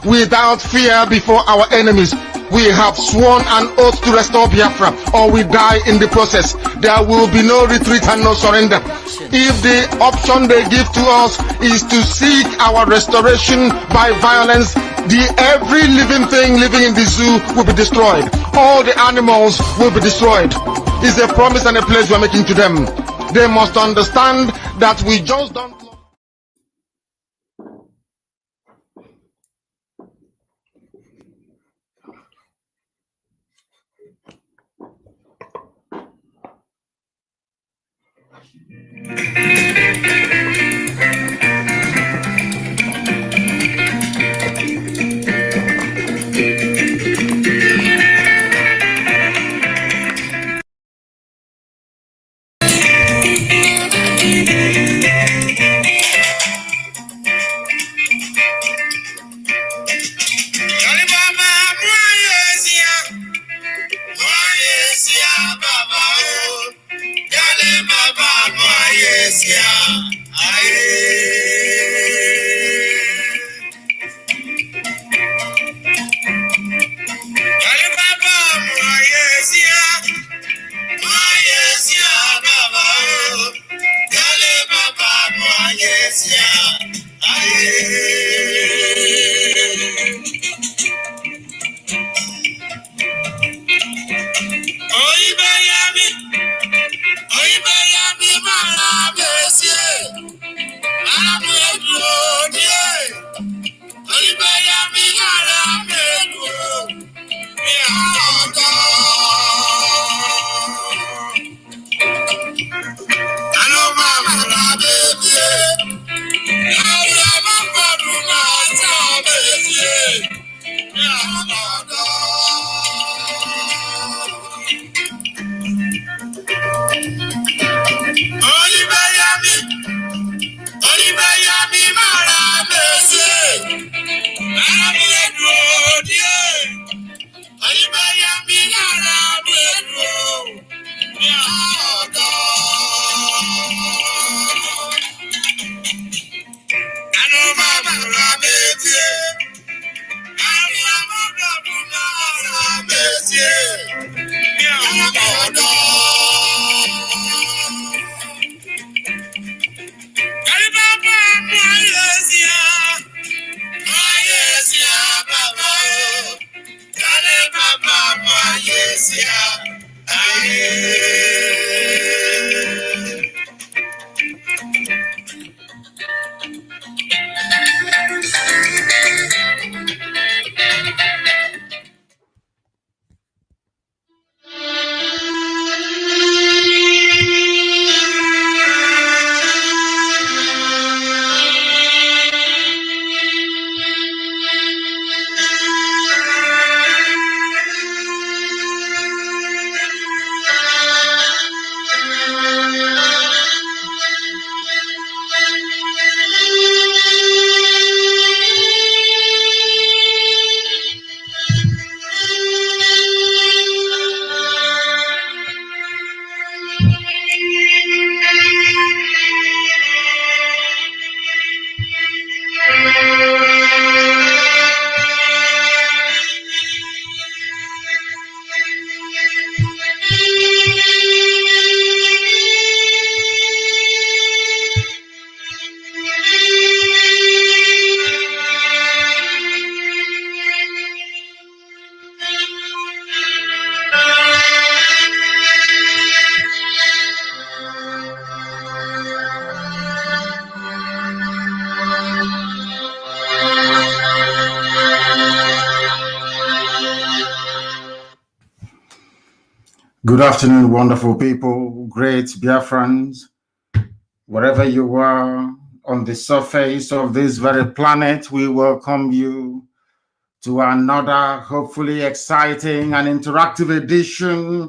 without fear before our enemies. We have sworn an oath to restore Biafra, or we die in the process. There will be no retreat and no surrender. If the option they give to us is to seek our restoration by violence, every living thing living in the zoo will be destroyed. All the animals will be destroyed. It's a promise and a pledge we're making to them. They must understand that we just don't. Good afternoon, wonderful people, great Biafrans, wherever you are on the surface of this very planet. We welcome you to another hopefully exciting and interactive edition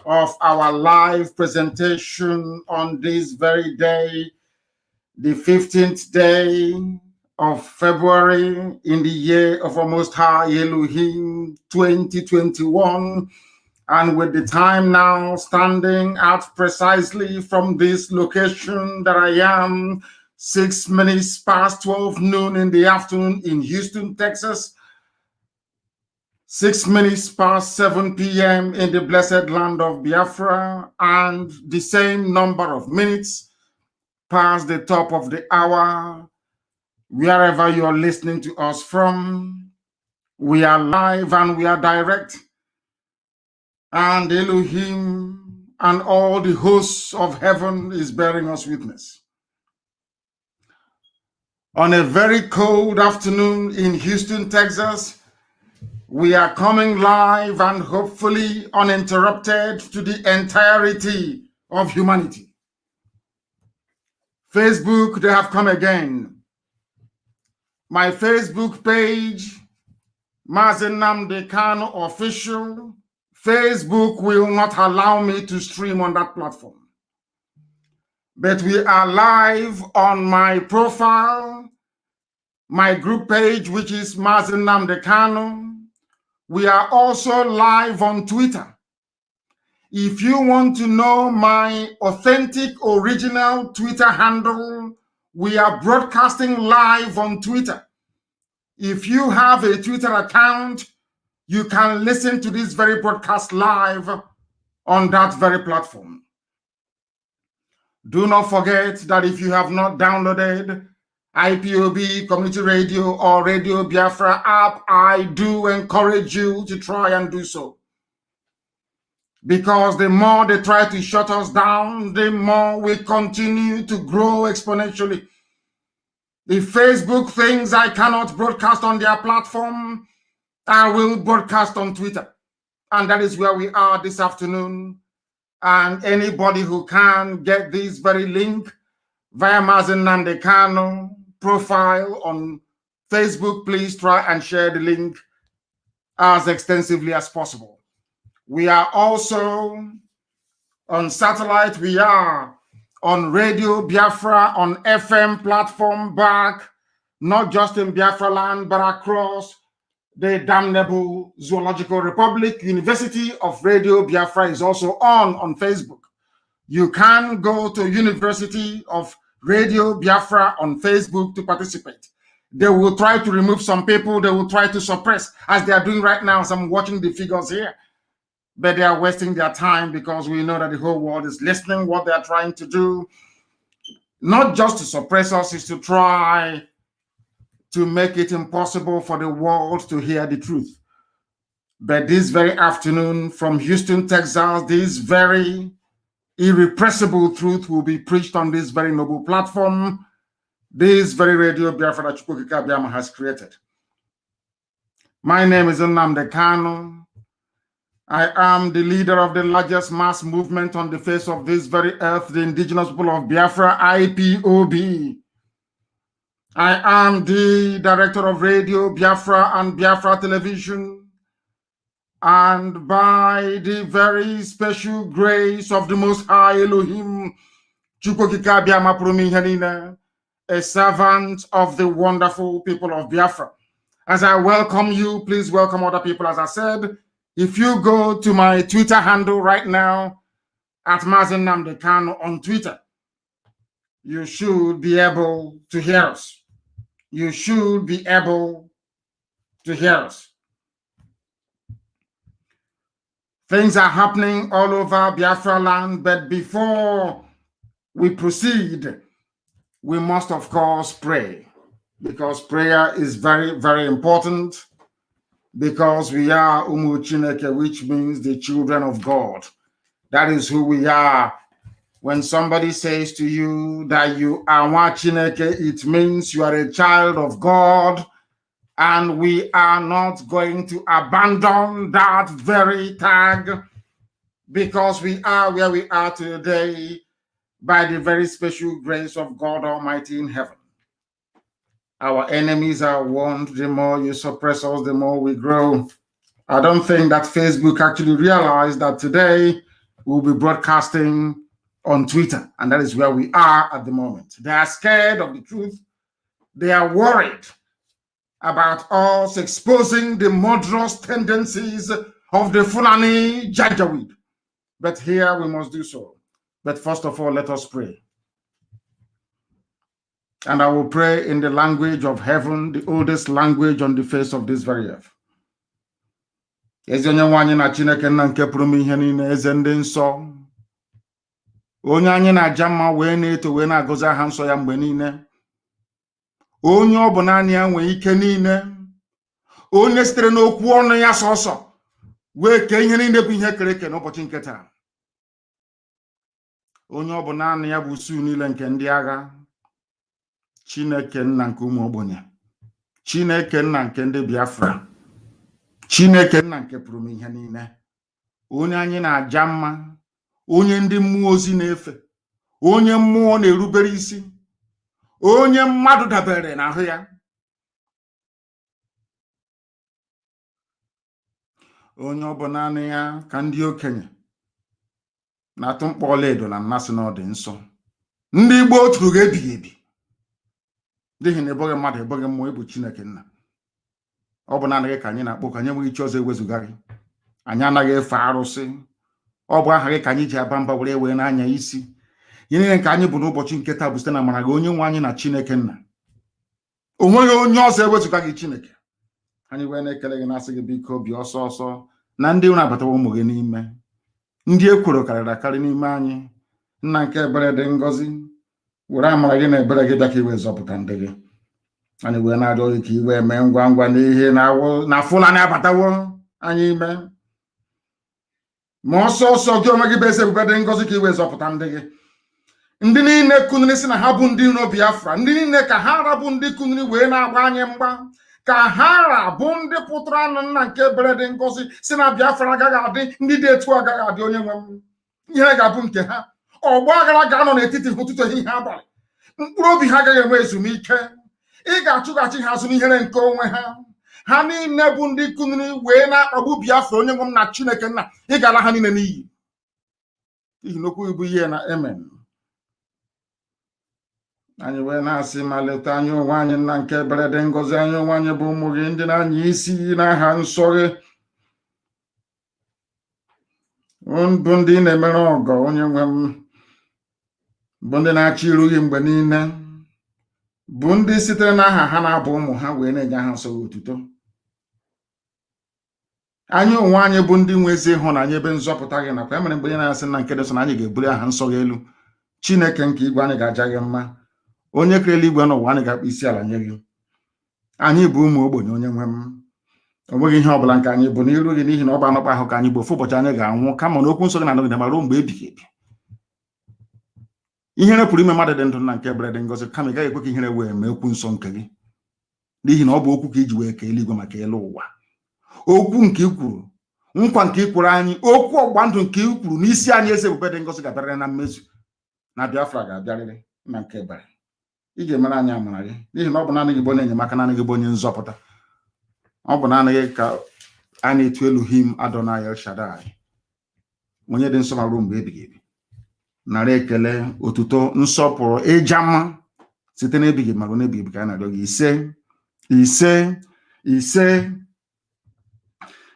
of our live presentation on this very day, the 15th day of February in the year of our Most High Elohim 2021. And with the time now standing out precisely from this location that I am 6 minutes past 12 noon in the afternoon in Houston, Texas. 6 minutes past 7 p.m. in the blessed land of Biafra, and the same number of minutes past the top of the hour, wherever you're listening to us from. We are live and we are direct, and Elohim and all the hosts of heaven is bearing us witness. On a very cold afternoon in Houston, Texas, we are coming live and hopefully uninterrupted to the entirety of humanity. Facebook, they have come again. My Facebook page, Mazi Nnamdi Kanu Official, Facebook will not allow me to stream on that platform. But we are live on my profile, my group page, which is Mazi Nnamdi Kanu. We are also live on Twitter. If you want to know my authentic, original Twitter handle, we are broadcasting live on Twitter. If you have a Twitter account, you can listen to this very broadcast live on that very platform. Do not forget that if you have not downloaded IPOB Community Radio or Radio Biafra app, I do encourage you to try and do so. Because the more they try to shut us down, the more we continue to grow exponentially. The Facebook things I cannot broadcast on their platform, I will broadcast on Twitter. And that is where we are this afternoon. And anybody who can get this very link via Mazi Nnamdi Kanu profile on Facebook, please try and share the link as extensively as possible. We are also on satellite. We are on Radio Biafra on FM platform back, not just in Biafra land, but across the damnable Zoological Republic. University of Radio Biafra is also on Facebook. You can go to University of Radio Biafra on Facebook to participate. They will try to remove some people. They will try to suppress, as they are doing right now. So I'm watching the figures here. But they are wasting their time because we know that the whole world is listening. What they are trying to do, not just to suppress us, is to try to make it impossible for the world to hear the truth. But this very afternoon from Houston, Texas, this very irrepressible truth will be preached on this very noble platform, this very Radio Biafra that Chukwuka Biama has created. My name is Nnamdi Kanu. I am the leader of the largest mass movement on the face of this very earth, the indigenous people of Biafra, IPOB. I am the director of Radio Biafra and Biafra Television. And by the very special grace of the Most High Elohim, a servant of the wonderful people of Biafra. As I welcome you, please welcome other people. As I said, if you go to my Twitter handle right now, at Mazi Nnamdi Kanu on Twitter, you should be able to hear us. You should be able to hear us. Things are happening all over Biafra land, but before we proceed, we must, of course, pray, because prayer is very, very important, because we are Umu Chineke, which means the children of God. That is who we are. When somebody says to you that you are Wa Chineke, it means you are a child of God, and we are not going to abandon that very tag, because we are where we are today by the very special grace of God Almighty in heaven. Our enemies are warned. The more you suppress us, the more we grow. I don't think that Facebook actually realized that today we'll be broadcasting on Twitter, and that is where we are at the moment. They are scared of the truth. They are worried about us exposing the murderous tendencies of the Fulani Janjaweed. But here we must do so. But first of all, let us pray. And I will pray in the language of heaven, the oldest language on the face of this very earth. Ezi onye nwe anyị na Chineke nna nke pụrụ m ihe niile, eze ndị nsọ, onye anyị na-aja mma wee na-eto wee na-agọzi aha nsọ ya mgbe niile, onye ọ bụ naanị ya nwee ike niile, onye sitere n'okwu ọnụ ya sọsọ wee kee ihe niile bụ ihe kere eke n'ụbọchị nke taa, onye ọ bụ naanị ya bụ usu niile nke ndị agha, Chineke nna nke ụmụ ogbenye, Chineke nna nke ndị Biafra, Chineke nna nke pụrụ m ihe niile, onye anyị na-aja mma, onye ndị mmụọ ozi na-efe, onye mmụọ na-erubere isi, onye mmadụ dabere n'ahụ ya, onye ọ bụ naanị ya ka ndị okenye na-atụ mkpọ ọlaedo na mmasị na ọ dị nsọ. Ndị Igbo tụrụ gị ebighị ebi n'ihi na ịbụghị mmadụ, ịbụghị mmụọ, ịbụ Chineke nna. Ọ bụ naanị gị ka anyị na-akpọ, ka anyị enweghị chi ọzọ ewezụga gị. Anyị anaghị efe arụsị. Ọ bụ aha gị ka anyị ji aba mba were n'anya isi. Ihe niile nke anyị bụ n'ụbọchị nke taa bụ site na amara gị, onye nwe anyị na Chineke nna. O nweghị onye ọzọ ewezụga gị Chineke. Anyị wee na-ekele gị, na-asị gị biko bịa ọsọ ọsọ na ndị na-abatawa ụmụ gị n'ime, ndị ekworo karịrị akarị n'ime anyị. Nna nke ebere dị ngọzi, were amara gị na ebere gị bịa ka iwe zọpụta ndị gị. Anyị wee na-arịọ gị ka iwe mee ngwa ngwa n'ihe na Fulani abatawo anyị ime, ma ọsọ ọsọ gị onwe gị bụ eze ebube dị ngọzi ka iwe zọpụta ndị gị. Ndị niile kuniri si na ha bụ ndị iro Biafra, ndị niile ka ha rabụ ndị kuniri wee na-agba anyị mgba, ka ha rabụ ndị pụtara na nna nke ebere dị ngọzi si na Biafra agaghị adị, ndị dị etu agaghị adị. Onye nwe m, ihe ga-abụ nke ha. Ọgbọ aghara ga-anọ n'etiti ha ụtụtụ ehihie abalị, mkpụrụ obi ha agaghị enwe ezumike. Ị ga-achụghachi ha azụ n'ihere nke onwe ha. Ha niile bụ ndị kuniri wee na-akpagbu Biafra. Onye nwe m na Chineke nna, ị ga-ala ha niile n'iyi, n'ihi na okwu bụ ihe na amen. Anyị wee na-asị, ma leta anyị onwe anyị nna nke ebere dị ngọzi, anyị onwe anyị bụ ụmụ gị, ndị na-anya isi n'aha nsọ gị, bụ ndị na-emere ọgọ. Onye nwe m, bụ ndị na-achọ iru gị mgbe niile, bụ ndị sitere n'aha ha na-abụ ụmụ ha wee na-enye aha nsọ gị otuto. Anyị onwe anyị bụ ndị nwe ezi ịhụnanya ebe nzọpụta gị nakwa. Emere mgbe ị na-asị na nke dị nsọ na anyị ga-ebuli aha nsọ gị elu. Chineke nke igwe, anyị ga-aja gị mma. Onye kere eluigwe n'ụwa, anyị ga-akpọ isi ala nye gị. Anyị bụ ụmụ ogbenye. Onye nwe m, o nweghị ihe ọbụla nke anyị bụ n'iru gị, n'ihi na ọ bụ anọkpa ahụ ka anyị bụ. Ofu ụbọchị anyị ga-anwụ, kama na okwu nsọ gị na-anọgide ma ruo mgbe ebighị ebi. Ihere pụrụ ime mmadụ dị ndụ na nke ebere dị ngọzi, kama ị gaghị ekwe ka ihere wee mee okwu nsọ nke gị, n'ihi na ọ bụ okwu ka iji wee kee eluigwe maka elu ụwa. Okwu nke i kwuru, nkwa nke i kwuru anyị, okwu ọgba ndụ nke i kwuru n'isi anyị, eze ebube dị ngọzi, ga-abịarịrị na mmezu. Na Biafra ga-abịarịrị na nke ebere. Ị ga-emere anyị amara gị, n'ihi na ọ bụ naanị gị bụ onye enyemaka, naanị gị bụ onye nzọpụta. Ọ bụ naanị gị ka a na-etu Elohim Adonai El Shaddai, onye dị nsọ ma ruo mgbe ebighị ebi. Nara ekele, otuto, nsọpụrụ, ịja mma site n'ebighị ma ruo n'ebighị ebi ka a na-arịọ gị. Ise, ise, ise.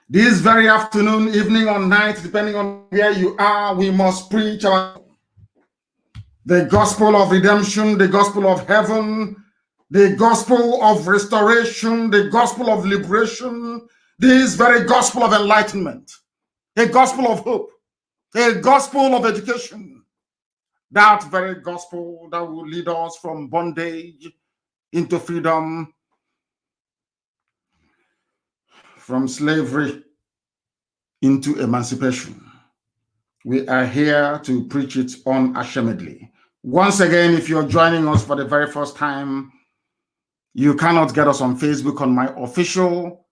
This very afternoon, evening, or night, depending on where you are, we must preach the gospel of redemption, the gospel of heaven, the gospel of restoration, the gospel of liberation, this very gospel of enlightenment, a gospel of hope, a gospel of education, that very gospel that will lead us from bondage into freedom, from slavery into emancipation. We are here to preach it unashamedly. Once again, if you're joining us for the very first time, you cannot get us on Facebook on my official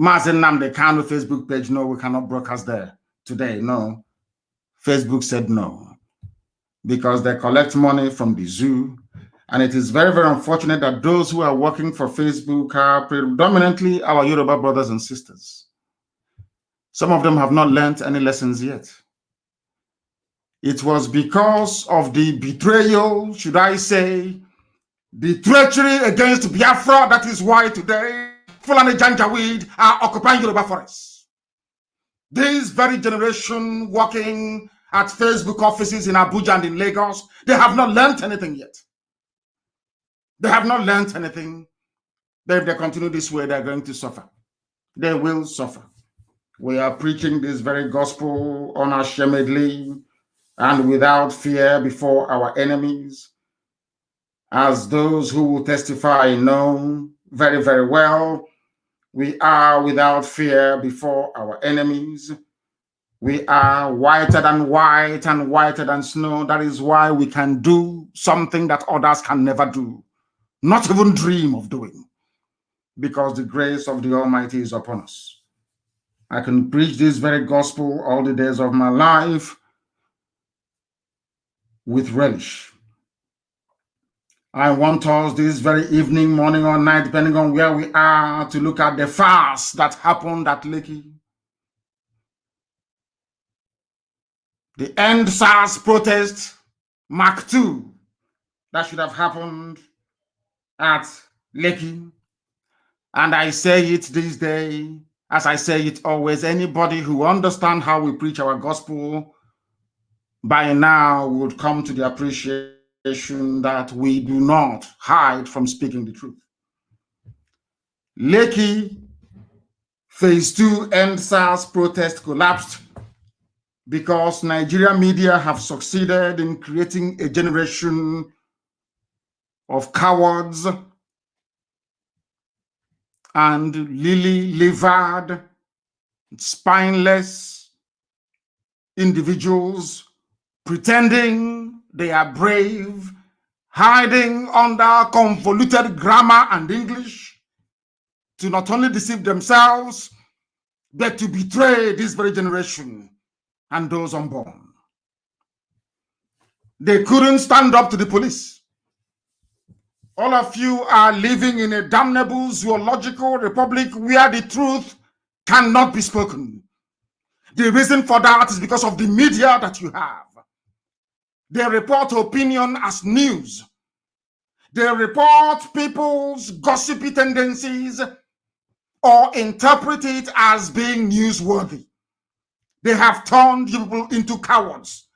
Mazi Nnamdi Kanu Facebook page. No, we cannot broadcast there today. No, Facebook said no, because they collect money from the zoo. And it is very, very unfortunate that those who are working for Facebook are predominantly our Yoruba brothers and sisters. Some of them have not learned any lessons yet. It was because of the betrayal, should I say, the treachery against Biafra. That is why today Fulani Janjaweed are occupying Yoruba forests. This very generation working at Facebook offices in Abuja and in Lagos, they have not learned anything yet. They have not learned anything. If they continue this way, they're going to suffer. They will suffer. We are preaching this very gospel unashamedly and without fear before our enemies, as those who will testify know very, very well. We are without fear before our enemies. We are whiter than white and whiter than snow. That is why we can do something that others can never do, not even dream of doing, because the grace of the Almighty is upon us. I can preach this very gospel all the days of my life with relish. I want us this very evening, morning, or night, depending on where we are, to look at the fast that happened at Lekki. The End SARS protest, Mark II, that should have happened at Lekki. And I say it this day, as I say it always, anybody who understands how we preach our gospel by now would come to the appreciation that we do not hide from speaking the truth. Lekki Phase 2 End SARS protest collapsed because Nigerian media have succeeded in creating a generation of cowards and lily-livered, spineless individuals pretending they are brave, hiding under convoluted grammar and English to not only deceive themselves, but to betray this very generation and those unborn. They couldn't stand up to the police. All of you are living in a damnable zoological republic where the truth cannot be spoken. The reason for that is because of the media that you have. They report opinion as news. They report people's gossipy tendencies or interpret it as being newsworthy. They have turned people into cowards.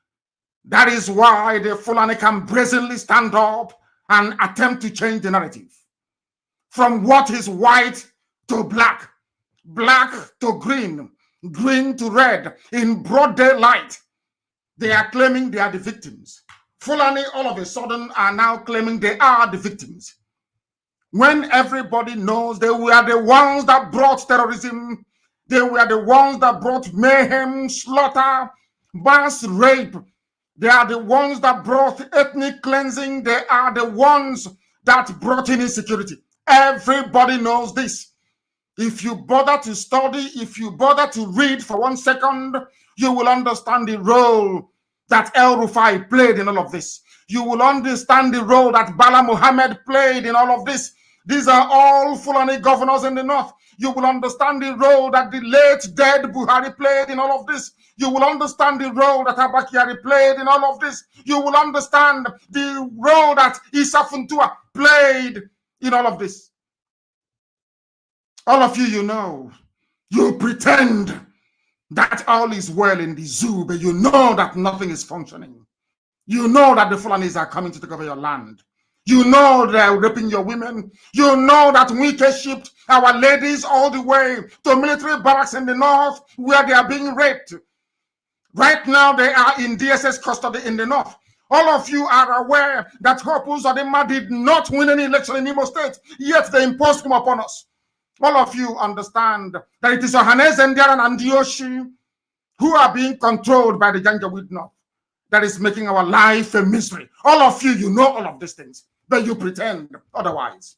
That is why the Fulani can brazenly stand up and attempt to change the narrative from what is white to black, black to green, green to red, in broad daylight. They are claiming they are the victims. Fulani all of a sudden are now claiming they are the victims, when everybody knows they were the ones that brought terrorism. They were the ones that brought mayhem, slaughter, mass rape. They are the ones that brought ethnic cleansing. They are the ones that brought in insecurity. Everybody knows this. If you bother to study, if you bother to read for 1 second, you will understand the role that El Rufai played in all of this. You will understand the role that Bala Muhammad played in all of this. These are all Fulani governors in the north. You will understand the role that the late dead Buhari played in all of this. You will understand the role that Abakari played in all of this. You will understand the role that Issa Funtua played in all of this. All of you, you know, you pretend that all is well in the zoo, but you know that nothing is functioning. You know that the Fulanis are coming to take over your land. You know they're raping your women. You know that we shipped our ladies all the way to military barracks in the north where they are being raped. Right now, they are in DSS custody in the north. All of you are aware that Hope Uzodinma did not win any election in Imo State, yet they imposed him upon us. All of you understand that it is Ohaneze Ndiaran and Dioshi who are being controlled by the Janjaweed North that is making our life a misery. All of you, you know all of these things, but you pretend otherwise.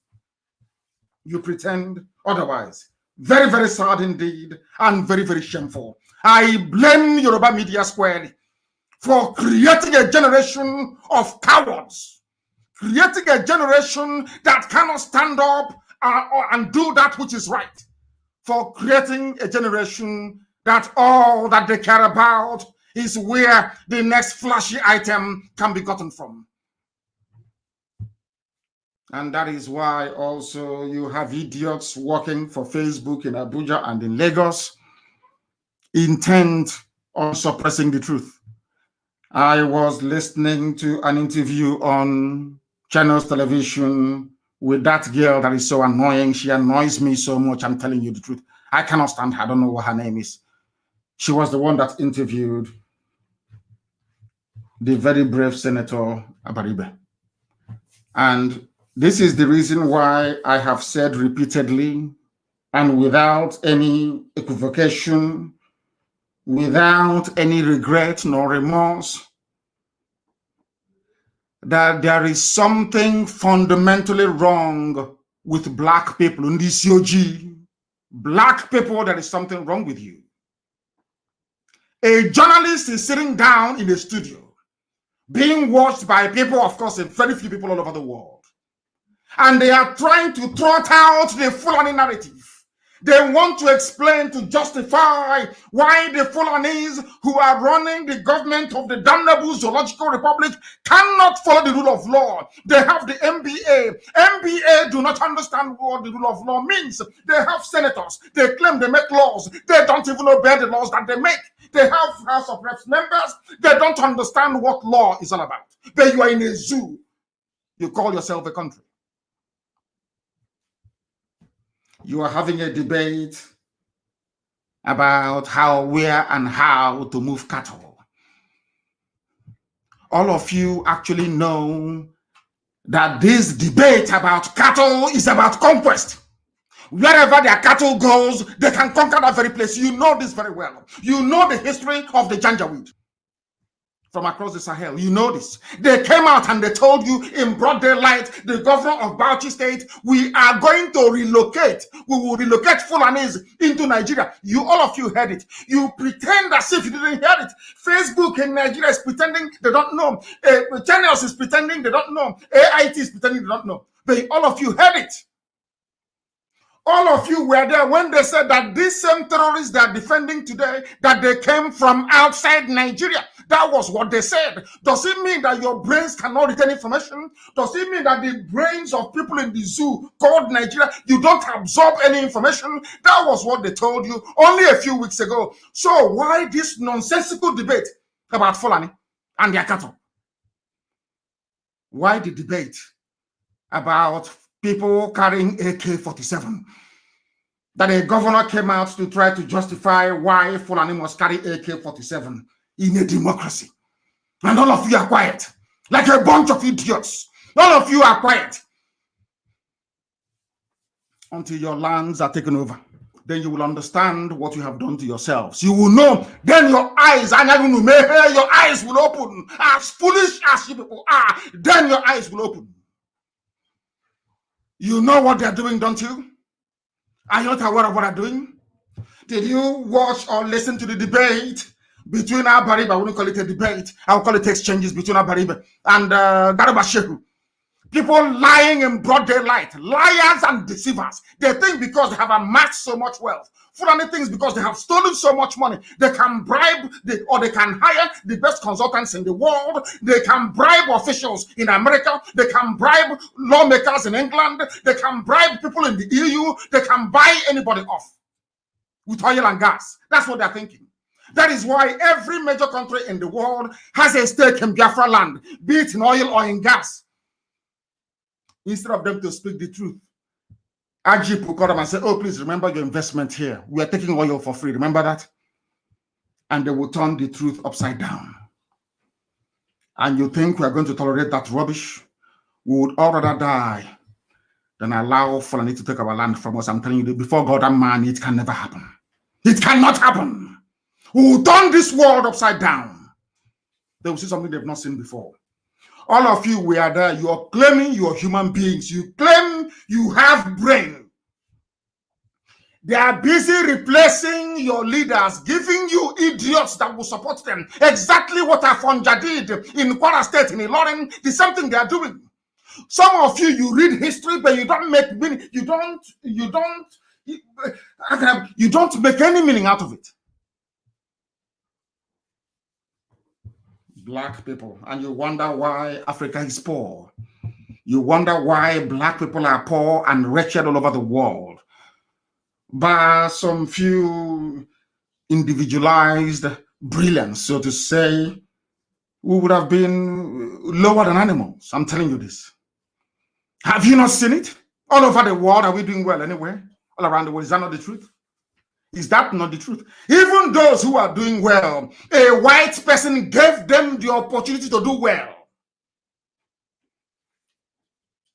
You pretend otherwise. Very, very sad indeed, and very, very shameful. I blame Yoruba media squarely for creating a generation of cowards, creating a generation that cannot stand up and do that which is right, for creating a generation that all that they care about is where the next flashy item can be gotten from. And that is why also you have idiots working for Facebook in Abuja and in Lagos, intent on suppressing the truth. I was listening to an interview on Channels Television with that girl that is so annoying. She annoys me so much. I'm telling you the truth. I cannot stand her. I don't know what her name is. She was the one that interviewed the very brave Senator Abaribe. And this is the reason why I have said repeatedly and without any equivocation, without any regret nor remorse, that there is something fundamentally wrong with black people in this COG. Black people, there is something wrong with you. A journalist is sitting down in a studio, being watched by people, of course, very few people all over the world. And they are trying to trot out the Fulani narrative. They want to explain, to justify why the Fulanis who are running the government of the damnable Zoological Republic cannot follow the rule of law. They have the MBA. MBA do not understand what the rule of law means. They have senators. They claim they make laws. They don't even obey the laws that they make. They have House of Reps members. They don't understand what law is all about. But you are in a zoo. You call yourself a country. You are having a debate about how, where, and how to move cattle. All of you actually know that this debate about cattle is about conquest. Wherever their cattle goes, they can conquer that very place. You know this very well. You know the history of the Janjaweed from across the Sahel. You know this. They came out and they told you in broad daylight, the governor of Bauchi State, we are going to relocate. We will relocate Fulanis into Nigeria. You, all of you heard it. You pretend as if you didn't hear it. Facebook in Nigeria is pretending they don't know. Channels is pretending they don't know. AIT is pretending they don't know. But all of you heard it. All of you were there when they said that these same terrorists they are defending today, that they came from outside Nigeria. That was what they said. Does it mean that your brains cannot retain information? Does it mean that the brains of people in the zoo called Nigeria, you don't absorb any information? That was what they told you only a few weeks ago. So why this nonsensical debate about Fulani and their cattle? Why the debate about people carrying AK-47? That a governor came out to try to justify why Fulani must carry AK-47 in a democracy. And all of you are quiet, like a bunch of idiots. All of you are quiet until your lands are taken over. Then you will understand what you have done to yourselves. You will know. Then your eyes, your eyes will open. As foolish as you people are, then your eyes will open. You know what they're doing, don't you? Are you not aware of what they're doing? Did you watch or listen to the debate between Abaribe? I wouldn't call it a debate. I would call it exchanges between Abaribe and Garba Shehu. People lying in broad daylight, liars and deceivers. They think because they have amassed so much wealth. Fulani things because they have stolen so much money. They can bribe or they can hire the best consultants in the world. They can bribe officials in America. They can bribe lawmakers in England. They can bribe people in the EU. They can buy anybody off with oil and gas. That's what they're thinking. That is why every major country in the world has a stake in Biafra land, be it in oil or in gas. Instead of them to speak the truth, Ajip will call them and say, oh, please remember your investment here. We are taking oil for free. Remember that? And they will turn the truth upside down. And you think we are going to tolerate that rubbish? We would all rather die than allow Fulani to take our land from us. I'm telling you, before God and man, it can never happen. It cannot happen. We will turn this world upside down. They will see something they've not seen before. All of you were there. You are claiming you are human beings. You claim you have brain. They are busy replacing your leaders, giving you idiots that will support them. Exactly what Afonja did in Kwara State, in Ilorin, the same thing they are doing. Some of you, you read history, but you don't make meaning. You don't make any meaning out of it. Black people, and you wonder why Africa is poor. You wonder why black people are poor and wretched all over the world. By some few individualized brilliance, so to say, we would have been lower than animals. I'm telling you this. Have you not seen it? All over the world, are we doing well anywhere? All around the world, is that not the truth? Is that not the truth? Even those who are doing well, a white person gave them the opportunity to do well.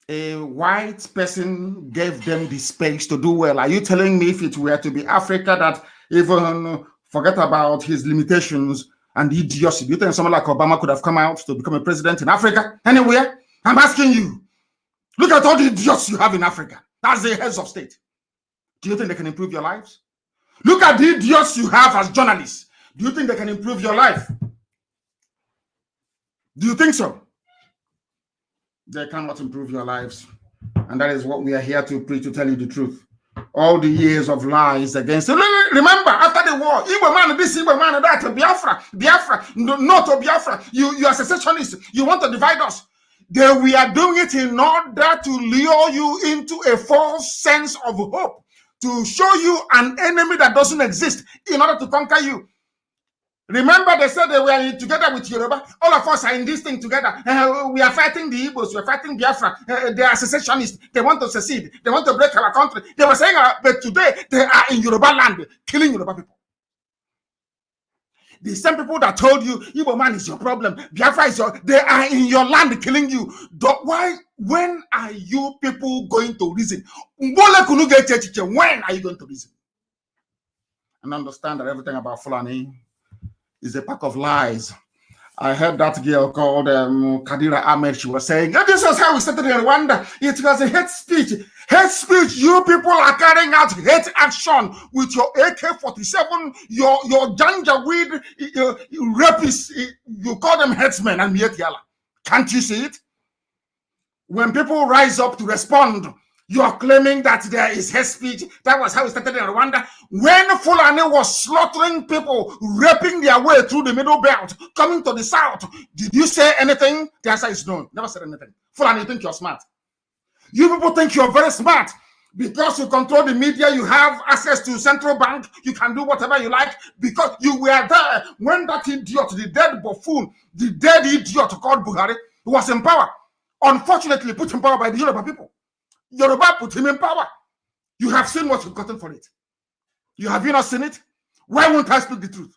A white person gave them the space to do well. Are you telling me if it were to be Africa that even forget about his limitations and idiocy, do you think someone like Obama could have come out to become a president in Africa? Anywhere? I'm asking you. Look at all the idiots you have in Africa. That's the heads of state. Do you think they can improve your lives? Look at the idiots you have as journalists. Do you think they can improve your life? Do you think so? They cannot improve your lives. And that is what we are here to preach, to tell you the truth. All the years of lies against it. Remember, after the war, Igbo man, this Igbo man, that, Biafra, no to Biafra. You are secessionists. You want to divide us. We are doing it in order to lure you into a false sense of hope, to show you an enemy that doesn't exist in order to conquer you. Remember, they said they were together with Yoruba. All of us are in this thing together. We are fighting the Igbos. We are fighting Biafra. They are secessionists. They want to secede. They want to break our country. They were saying, but today they are in Yoruba land, killing Yoruba people. The same people that told you Igbo man is your problem, Biafra is they are in your land killing you. Why? When are you people going to reason? When are you going to reason? And understand that everything about Fulani is a pack of lies. I heard that girl called Kadira Ahmed. She was saying, this is how we started in Rwanda. It was a hate speech. Hate speech. You people are carrying out hate action with your AK-47, your Janjaweed rapists. You call them headsmen and Mietiala. Can't you see it? When people rise up to respond, you are claiming that there is hate speech. That was how it started in Rwanda. When Fulani was slaughtering people, raping their way through the middle belt, coming to the south, did you say anything? The answer is no. Never said anything. Fulani, you think you're smart. You people think you're very smart. Because you control the media, you have access to central bank, you can do whatever you like, because you were there when that idiot, the dead buffoon, the dead idiot called Buhari, was in power. Unfortunately, put in power by the Yoruba people. Yoruba put him in power. You have seen what you've gotten for it. Have you not seen it? Why won't I speak the truth?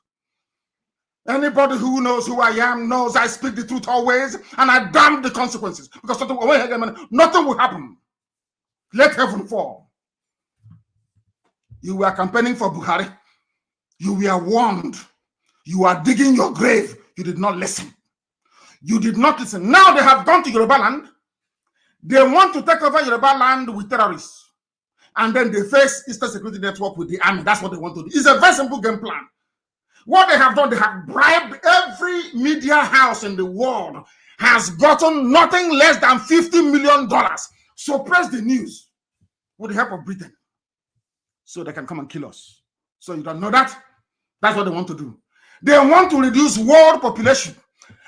Anybody who knows who I am knows I speak the truth always, and I damn the consequences. Because nothing will happen. Let heaven fall. You were campaigning for Buhari. You were warned. You are digging your grave. You did not listen. You did not listen. Now they have gone to Yoruba land. They want to take over Yoruba land with terrorists. And then they face Eastern Security Network with the army. That's what they want to do. It's a very simple game plan. What they have done, they have bribed every media house in the world, has gotten nothing less than $50 million. Suppress the news with the help of Britain. So they can come and kill us. So you don't know that? That's what they want to do. They want to reduce world population.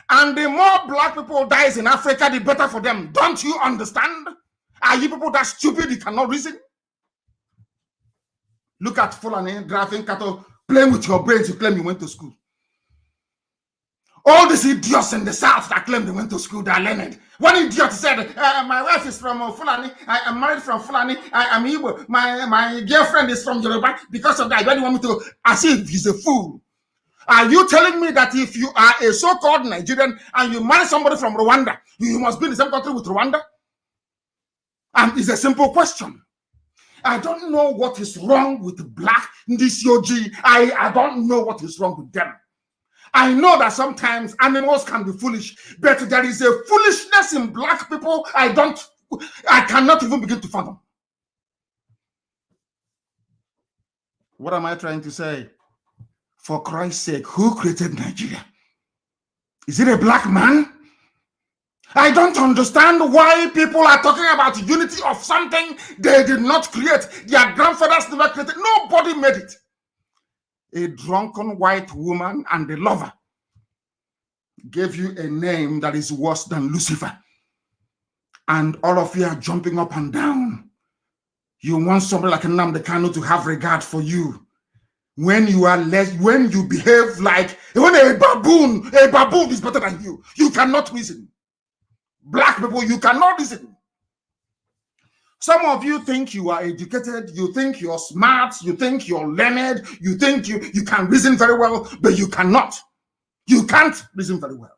And the more black people dies in Africa, the better for them. Don't you understand? Are you people that stupid you cannot reason? Look at Fulani driving cattle, playing with your brains. You claim you went to school. All these idiots in the south that claim they went to school, they're learned. One idiot said, my wife is from Fulani. I am married from Fulani. I am Igbo. My girlfriend is from Yoruba. Because of that, you want me to, as if he's a fool. Are you telling me that if you are a so-called Nigerian and you marry somebody from Rwanda, you must be in the same country with Rwanda? And it's a simple question. I don't know what is wrong with black Ndisyoji. I don't know what is wrong with them. I know that sometimes animals can be foolish, but there is a foolishness in black people I cannot even begin to fathom. What am I trying to say? For Christ's sake, who created Nigeria? Is it a black man? I don't understand why people are talking about unity of something they did not create. Their grandfathers never created. Nobody made it. A drunken white woman and a lover gave you a name that is worse than Lucifer. And all of you are jumping up and down. You want somebody like Nnamdi Kanu to have regard for you. When you behave like when a baboon is better than you. You cannot reason. Black people, you cannot reason. Some of you think you are educated, you think you're smart, you think you're learned, you think you can reason very well, but you cannot. You can't reason very well.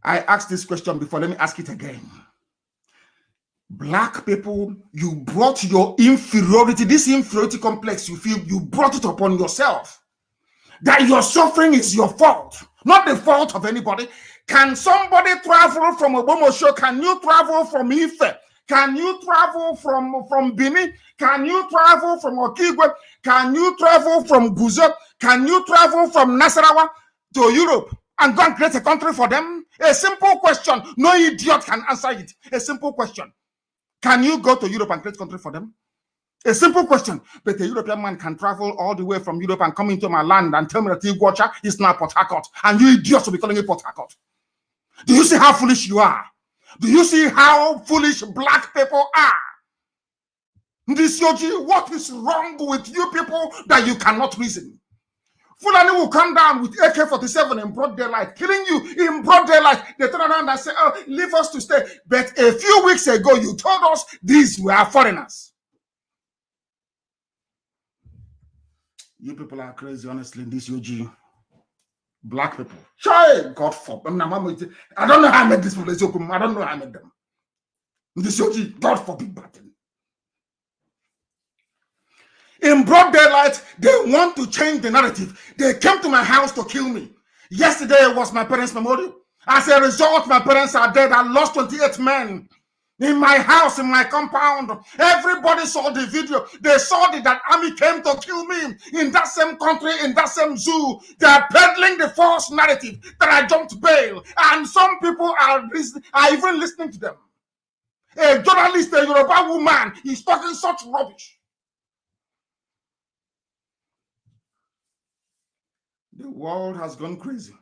I asked this question before, let me ask it again. Black people, you brought your inferiority, this inferiority complex you feel, you brought it upon yourself. That your suffering is your fault, not the fault of anybody. Can somebody travel from Obomosho? Can you travel from Ife? Can you travel from Bini? Can you travel from Okigwe? Can you travel from Guzo? Can you travel from Nasarawa to Europe and go and create a country for them? A simple question. No idiot can answer it. A simple question. Can you go to Europe and create a country for them? A simple question. But a European man can travel all the way from Europe and come into my land and tell me that Iguacha is now Port Harcourt. And you idiots will be calling it Port Harcourt. Do you see how foolish you are? Do you see how foolish black people are? This Yoji, what is wrong with you people that you cannot reason? Fulani will come down with AK-47 in broad daylight, killing you in broad daylight. They turn around and say, oh, leave us to stay. But a few weeks ago, you told us these were foreigners. You people are crazy, honestly, in this UG. Black people. Sure, God forbid. I don't know how I made this place open. I don't know how I made them. This UG, God forbid. In broad daylight, they want to change the narrative. They came to my house to kill me. Yesterday was my parents' memorial. As a result, my parents are dead. I lost 28 men. In my house, in my compound, everybody saw the video. They saw that army came to kill me in that same country, in that same zoo. They are peddling the false narrative that I jumped bail. And some people are even listening to them. A journalist, a Yoruba woman, is talking such rubbish. The world has gone crazy.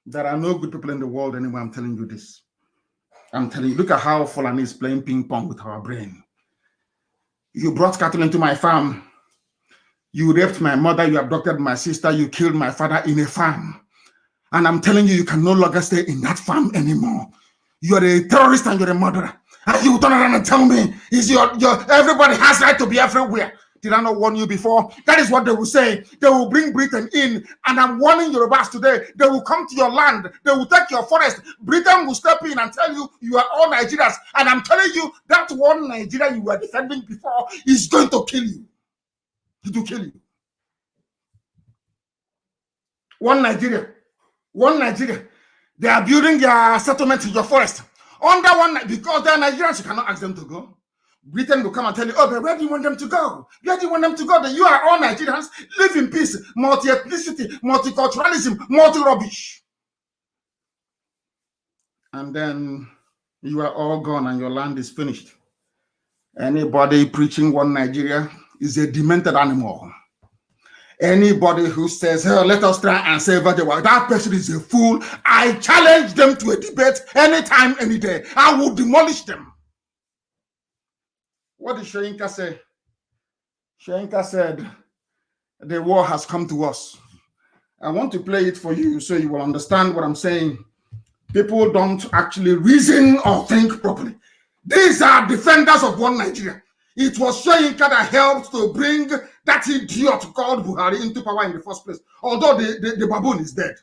There are no good people in the world anymore. I'm telling you this. I'm telling you, look at how Fulani is playing ping pong with our brain. You brought cattle into my farm. You raped my mother. You abducted my sister. You killed my father in a farm. And I'm telling you, you can no longer stay in that farm anymore. You're a terrorist and you're a murderer. And you turn around and tell me, everybody has right to be everywhere. Did I not warn you before? That is what they will say. They will bring Britain in. And I'm warning Yorubas today. They will come to your land. They will take your forest. Britain will step in and tell you, you are all Nigerians. And I'm telling you, that one Nigeria you were defending before is going to kill you. It will kill you. One Nigeria. One Nigeria. They are building their settlement in your forest. Under one, because they are Nigerians, you cannot ask them to go. Britain will come and tell you, oh, but where do you want them to go? Where do you want them to go? That you are all Nigerians, live in peace, multi-ethnicity, multiculturalism, multi-rubbish. And then you are all gone and your land is finished. Anybody preaching one Nigeria is a demented animal. Anybody who says, oh, let us try and save the world, that person is a fool. I challenge them to a debate anytime, any day. I will demolish them. What did Shoyinka say? Shoyinka said, the war has come to us. I want to play it for you so you will understand what I'm saying. People don't actually reason or think properly. These are defenders of one Nigeria. It was Shoyinka that helped to bring that idiot called Buhari into power in the first place. Although the baboon is dead.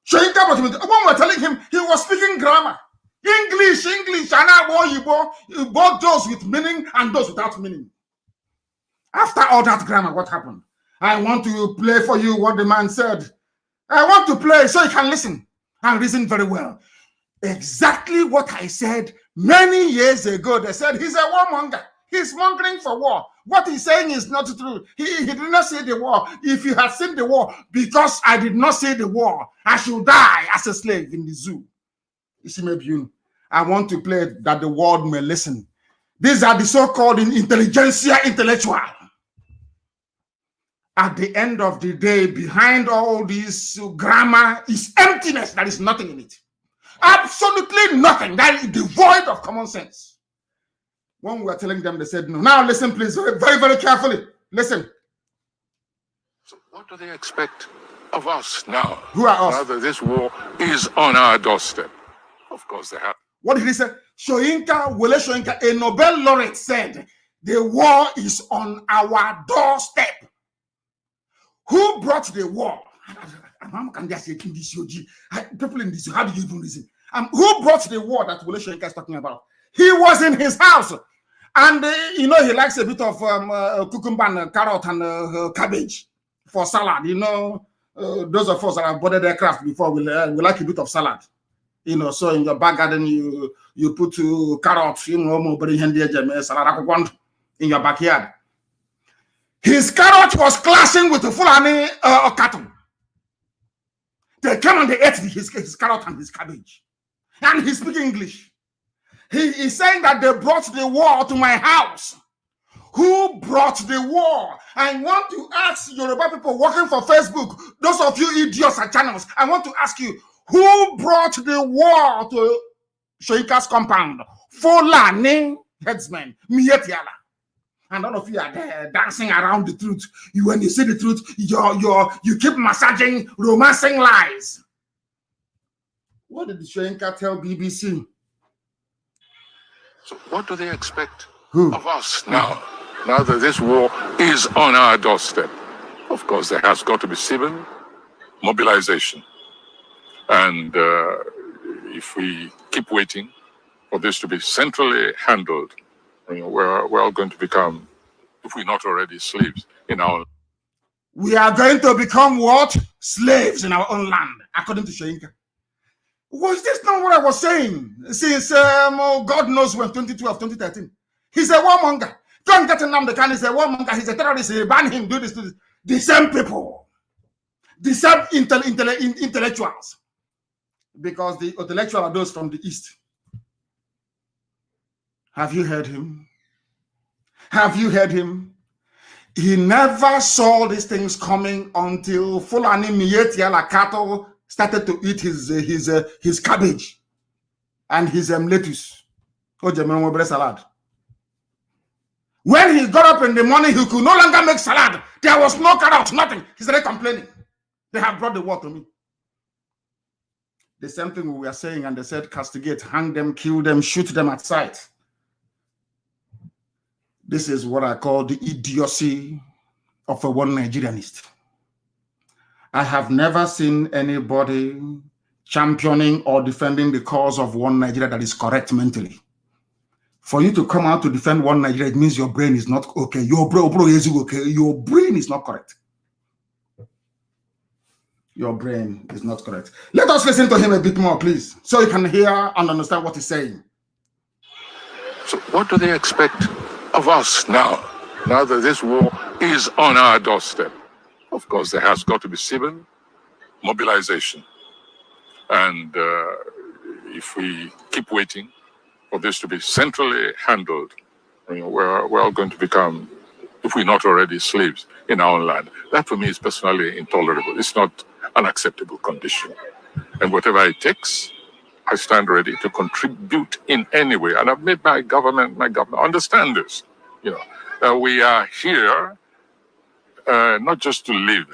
Shoyinka, when we were telling him, he was speaking grammar. English, and both those with meaning and those without meaning. After all that grammar, what happened? I want to play for you what the man said. I want to play so you can listen and reason very well. Exactly what I said many years ago. They said he's a warmonger. He's mongering for war. What he's saying is not true. He did not say the war. If you had seen the war, because I did not say the war, I should die as a slave in the zoo. I want to play that the world may listen. These are the so-called intelligentsia intellectual. At the end of the day, behind all this grammar is emptiness. There is nothing in it. Absolutely nothing. That is devoid of common sense. When we were telling them, they said no. Now listen, please, very, very carefully. Listen. So what do they expect of us now? Who are us? Now that this war is on our doorstep. Of course they have. What did he say? Soyinka, Wole Soyinka, a Nobel laureate, said, the war is on our doorstep. Who brought the war? People in this, how do you even reason? Who brought the war that Wole Soyinka is talking about? He was in his house. And, he likes a bit of cucumber and carrot and cabbage for salad. Those of us that have boarded aircraft before, we like a bit of salad. So in your back garden, you put carrots, in your backyard. His carrot was clashing with the Fulani cattle. They came and they ate his carrot and his cabbage. And he's speaking English. He is saying that they brought the war to my house. Who brought the war? I want to ask Yoruba people working for Facebook, those of you idiots at channels, I want to ask you, who brought the war to Soyinka's compound? Fulani headsmen, Mietiala. And all of you are there dancing around the truth. When you see the truth, you keep massaging, romancing lies. What did Soyinka tell BBC? So what do they expect of us now? Now that this war is on our doorstep, of course, there has got to be civil mobilization. And if we keep waiting for this to be centrally handled, we're all going to become, if we're not already, slaves in our. We are going to become what? Slaves in our own land, according to Soyinka. Was this not what I was saying since God knows when, 2012, 2013? He's a warmonger. Don't get Nnamdi Kanu, he's a warmonger, he's a terrorist, he ban him, do this, do this. The same people, the same intellectuals, because the intellectuals are those from the East. Have you heard him? Have you heard him? He never saw these things coming until Fulani Mietiala cattle started to eat his cabbage and his lettuce. Salad. When he got up in the morning, he could no longer make salad. There was no carrot, nothing. He started complaining. They have brought the war to me. The same thing we were saying, and they said castigate, hang them, kill them, shoot them at sight. This is what I call the idiocy of a one Nigerianist. I have never seen anybody championing or defending the cause of one Nigeria that is correct mentally. For you to come out to defend one Nigeria, it means your brain is not okay. Your brain is not correct. Your brain is not correct. Let us listen to him a bit more, please, so you can hear and understand what he's saying. So what do they expect of us now? Now that this war is on our doorstep, of course, there has got to be civil mobilization. And if we keep waiting for this to be centrally handled, we're all going to become, if we're not already, slaves in our own land. That for me is personally intolerable. It's not an acceptable condition. And whatever it takes, I stand ready to contribute in any way. And I've made my government understand this. We are here not just to live,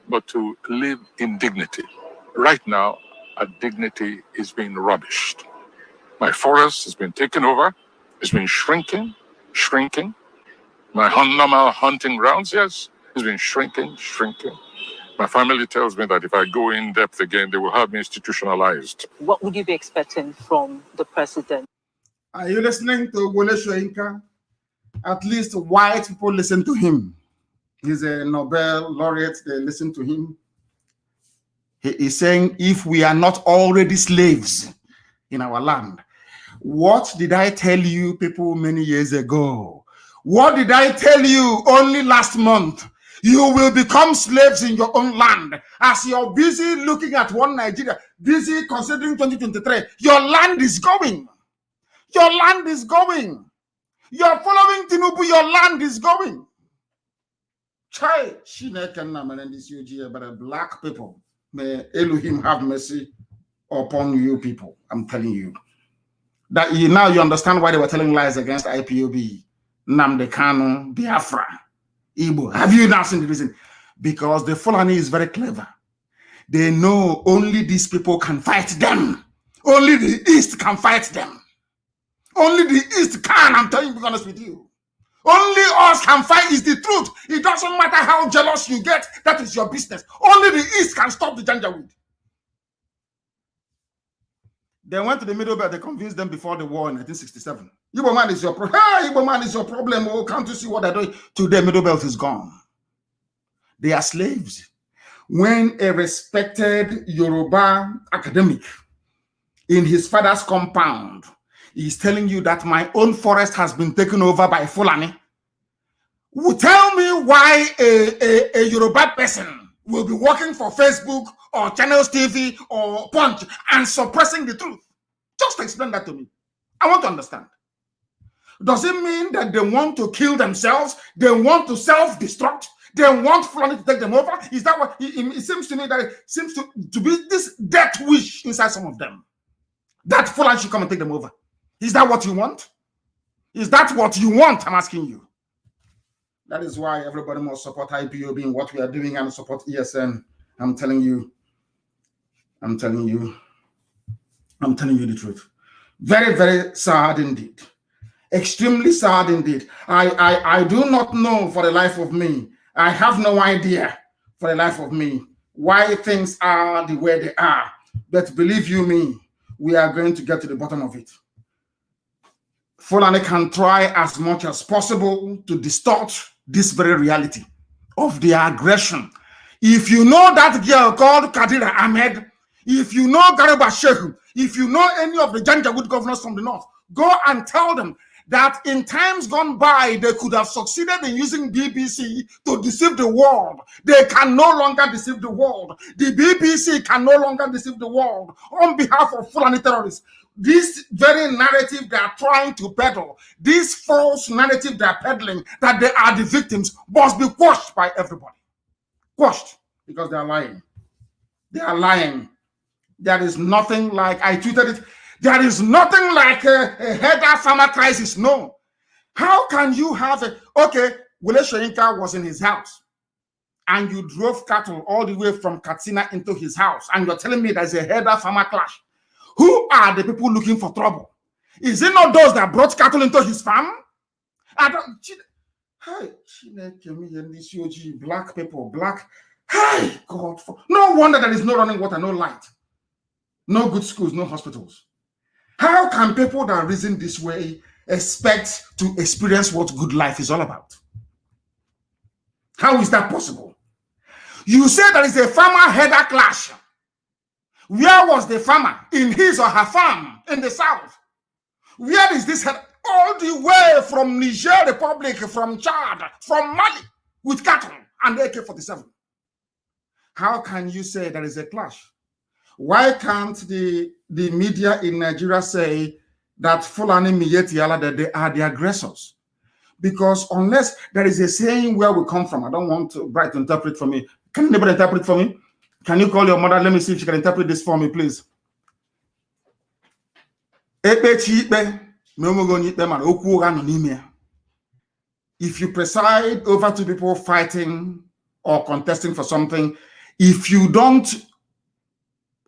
but to live in dignity. Right now, our dignity is being rubbished. My forest has been taken over. It's been shrinking. My normal hunting grounds, yes, it's been shrinking. My family tells me that if I go in depth again, they will have me institutionalized. What would you be expecting from the president? Are you listening to Wole Soyinka? At least white people listen to him. He's a Nobel laureate. They listen to him. He is saying, if we are not already slaves in our land, what did I tell you people many years ago? What did I tell you only last month? You will become slaves in your own land. As you're busy looking at one Nigeria, busy considering 2023, your land is going. Your land is going. You're following Tinubu, your land is going. Chai, but black people, may Elohim have mercy upon you people. I'm telling you. That now you understand why they were telling lies against IPOB, Nnamdi Kanu, Biafra, Igbo. Have you now seen the reason? Because the Fulani is very clever. They know only these people can fight them. Only the East can fight them. Only the East can, I'm telling you, to be honest with you. Only us can fight is the truth. It doesn't matter how jealous you get. That is your business. Only the East can stop the Janjaweed. They went to the Middle Belt. They convinced them before the war in 1967. Igbo man is your problem. Hey, Igbo man is your problem. Oh, can't you see what they're doing? Today, Middle Belt is gone. They are slaves. When a respected Yoruba academic in his father's compound is telling you that my own forest has been taken over by Fulani, tell me why a Yoruba person will be working for Facebook or Channels TV or Punch and suppressing the truth. Just explain that to me. I want to understand. Does it mean that they want to kill themselves? They want to self-destruct? They want Fulani to take them over? Is that what it seems to me that it seems to be this death wish inside some of them? That Fulani should come and take them over. Is that what you want? Is that what you want? I'm asking you. That is why everybody must support IPOB in what we are doing and support ESN. I'm telling you the truth. Very, very sad indeed. Extremely sad indeed. I do not know for the life of me. I have no idea for the life of me why things are the way they are. But believe you me, we are going to get to the bottom of it. Fulani can try as much as possible to distort this very reality of the aggression. If you know that girl called Kadira Ahmed, if you know Garba Shehu, if you know any of the Janjaweed governors from the north, go and tell them that in times gone by, they could have succeeded in using BBC to deceive the world. They can no longer deceive the world. The BBC can no longer deceive the world on behalf of Fulani terrorists. This very narrative they are trying to peddle, this false narrative they are peddling, that they are the victims, must be quashed by everybody. Quashed, because they are lying. They are lying. There is nothing like, I tweeted it, there is nothing like a header farmer crisis. No. How can you have okay, Wole Soyinka was in his house and you drove cattle all the way from Katsina into his house and you're telling me there's a header farmer clash. Who are the people looking for trouble? Is it not those that brought cattle into his farm? I don't. Hey, black people, black. Hey, God. No wonder there is no running water, no light, no good schools, no hospitals. How can people that reason this way expect to experience what good life is all about? How is that possible? You say there is a farmer header clash. Where was the farmer? In his or her farm in the south. Where is this header? All the way from Niger Republic, from Chad, from Mali, with cattle and AK-47. How can you say there is a clash? Why can't the media in Nigeria say that Fulani Miyetiala, that they are the aggressors? Because unless there is a saying where we come from, I don't want Bright to interpret for me. Can anybody interpret for me? Can you call your mother? Let me see if she can interpret this for me, please. If you preside over two people fighting or contesting for something, if you don't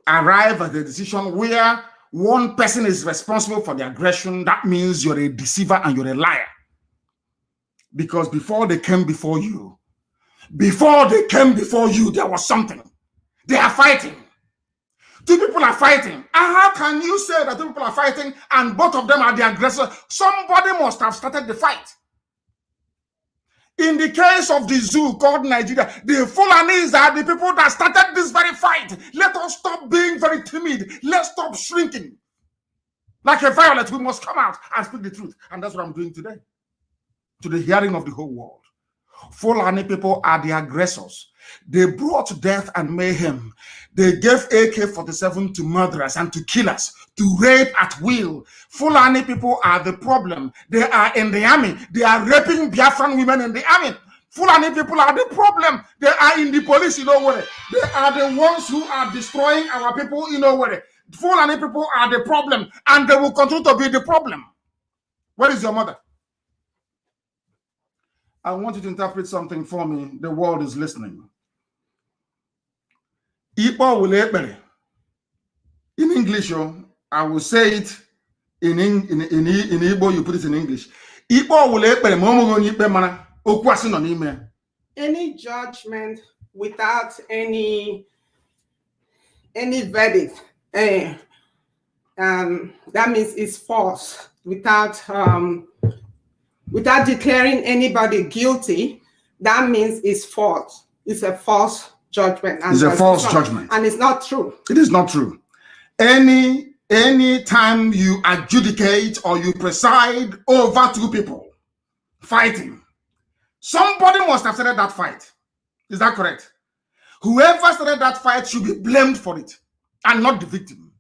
arrive at the decision where one person is responsible for the aggression, that means you're a deceiver and you're a liar. Because before they came before you, there was something. They are fighting. Two people are fighting. And how can you say that two people are fighting and both of them are the aggressor? Somebody must have started the fight. In the case of the zoo called Nigeria, the Fulanis are the people that started this very fight. Let us stop being very timid. Let's stop shrinking. Like a violet, we must come out and speak the truth. And that's what I'm doing today. To the hearing of the whole world. Fulani people are the aggressors. They brought death and mayhem. They gave AK-47 to murderers and to killers, to rape at will. Fulani people are the problem. They are in the army. They are raping Biafran women in the army. Fulani people are the problem. They are in the police in Owerri. They are the ones who are destroying our people in Owerri. Fulani people are the problem, and they will continue to be the problem. Where is your mother? I want you to interpret something for me. The world is listening. In English, I will say it in Igbo, you put it in English. Igbo will ekpere ma omo onye ikpe mara okwu asị nọ n'ime. Any judgment without any verdict, that means it's false. Without declaring anybody guilty, that means it's false. It's a false judgment. It's a false judgment. And it's not true. It is not true. Any time you adjudicate or you preside over two people fighting, somebody must have started that fight. Is that correct? Whoever started that fight should be blamed for it and not the victim.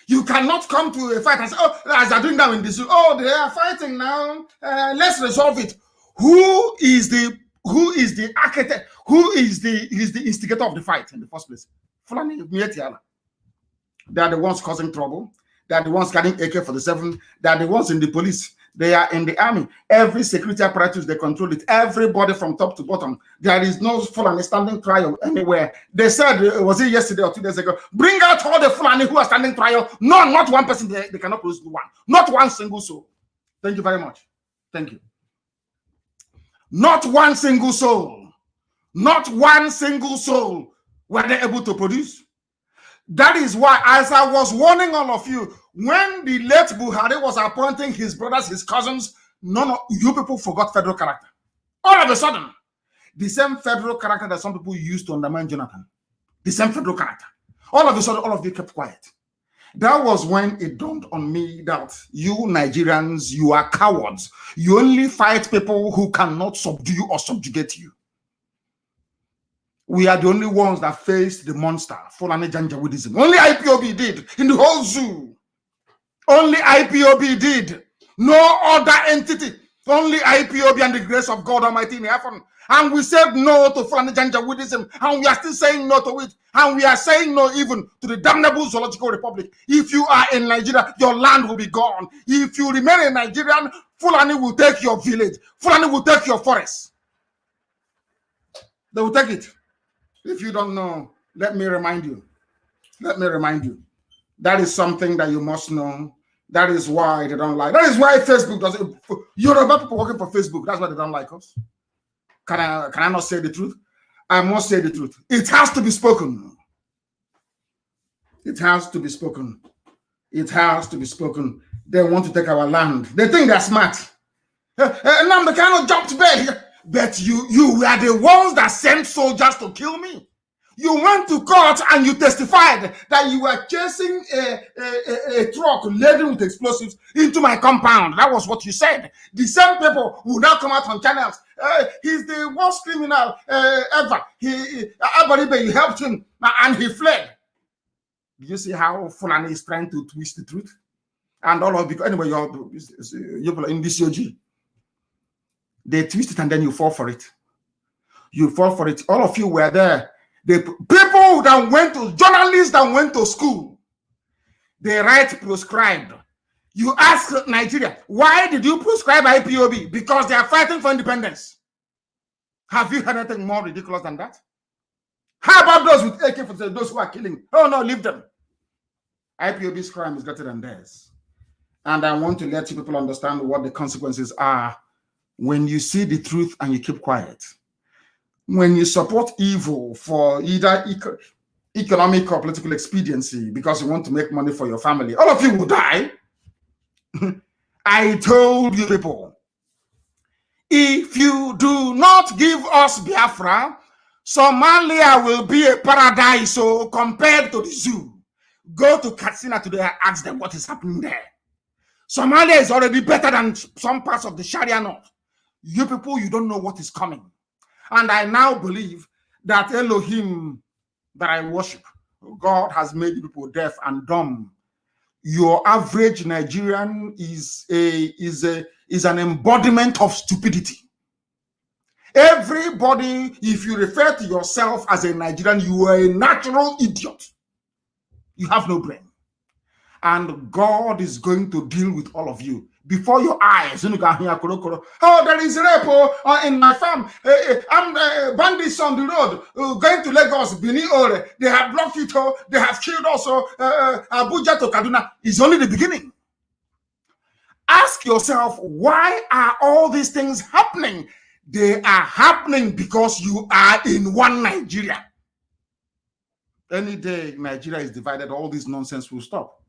You cannot come to a fight and say, oh, as they're doing that in this, oh, they are fighting now. Let's resolve it. Who is the architect? Who is the instigator of the fight in the first place? Fulani Mietiala. They are the ones causing trouble. They are the ones carrying AK-47. They are the ones in the police. They are in the army. Every security apparatus, they control it. Everybody from top to bottom. There is no Fulani standing trial anywhere. They said, was it yesterday or 2 days ago, bring out all the Fulani who are standing trial. No, not one person. They cannot produce one. Not one single soul. Thank you very much. Thank you. Not one single soul. Not one single soul were they able to produce. That is why, as I was warning all of you, when the late Buhari was appointing his brothers, his cousins, none of you people forgot federal character. All of a sudden, the same federal character that some people used to undermine Jonathan, the same federal character. All of a sudden, all of you kept quiet. That was when it dawned on me that you Nigerians, you are cowards. You only fight people who cannot subdue or subjugate you. We are the only ones that faced the monster, Fulani Janjaweedism. Only IPOB did in the whole zoo. Only IPOB did. No other entity. Only IPOB and the grace of God Almighty in heaven. And we said no to Fulani Janjaweedism, and we are still saying no to it. And we are saying no even to the damnable Zoological Republic. If you are in Nigeria, your land will be gone. If you remain in Nigeria, Fulani will take your village. Fulani will take your forest. They will take it. If you don't know, let me remind you. Let me remind you. That is something that you must know. That is why they don't like. That is why Facebook doesn't. Yoruba people working for Facebook. That's why they don't like us. Can I not say the truth? I must say the truth. It has to be spoken. It has to be spoken. It has to be spoken. They want to take our land. They think they're smart. Nnamdi cannot jump to bed. But you were the ones that sent soldiers to kill me. You went to court and you testified that you were chasing a truck laden with explosives into my compound. That was what you said. The same people will now come out on channels. He's the worst criminal ever. You helped him and he fled. Do you see how Fulani is trying to twist the truth? And all of you, anyway, you're in this OG. They twist it and then you fall for it. You fall for it. All of you were there. The people that went to, journalists that went to school, they write proscribed. You ask Nigeria, why did you proscribe IPOB? Because they are fighting for independence. Have you heard anything more ridiculous than that? How about those with AK-47, those who are killing? Oh no, leave them. IPOB's crime is greater than theirs. And I want to let you people understand what the consequences are when you see the truth and you keep quiet. When you support evil for either economic or political expediency because you want to make money for your family, all of you will die. I told you people, if you do not give us Biafra, Somalia will be a paradise so compared to the zoo. Go to Katsina today and ask them what is happening there. Somalia is already better than some parts of the Sharia North. You people, you don't know what is coming. And I now believe that Elohim that I worship, God has made people deaf and dumb. Your average Nigerian is an embodiment of stupidity. Everybody, if you refer to yourself as a Nigerian, you are a natural idiot. You have no brain. and God is going to deal with all of you. Before your eyes, oh, there is rape in my farm. I'm bandits on the road going to Lagos, Benin. They have blocked it. They have killed also Abuja to Kaduna. It's only the beginning. Ask yourself, why are all these things happening? They are happening because you are in one Nigeria. Any day Nigeria is divided, all this nonsense will stop.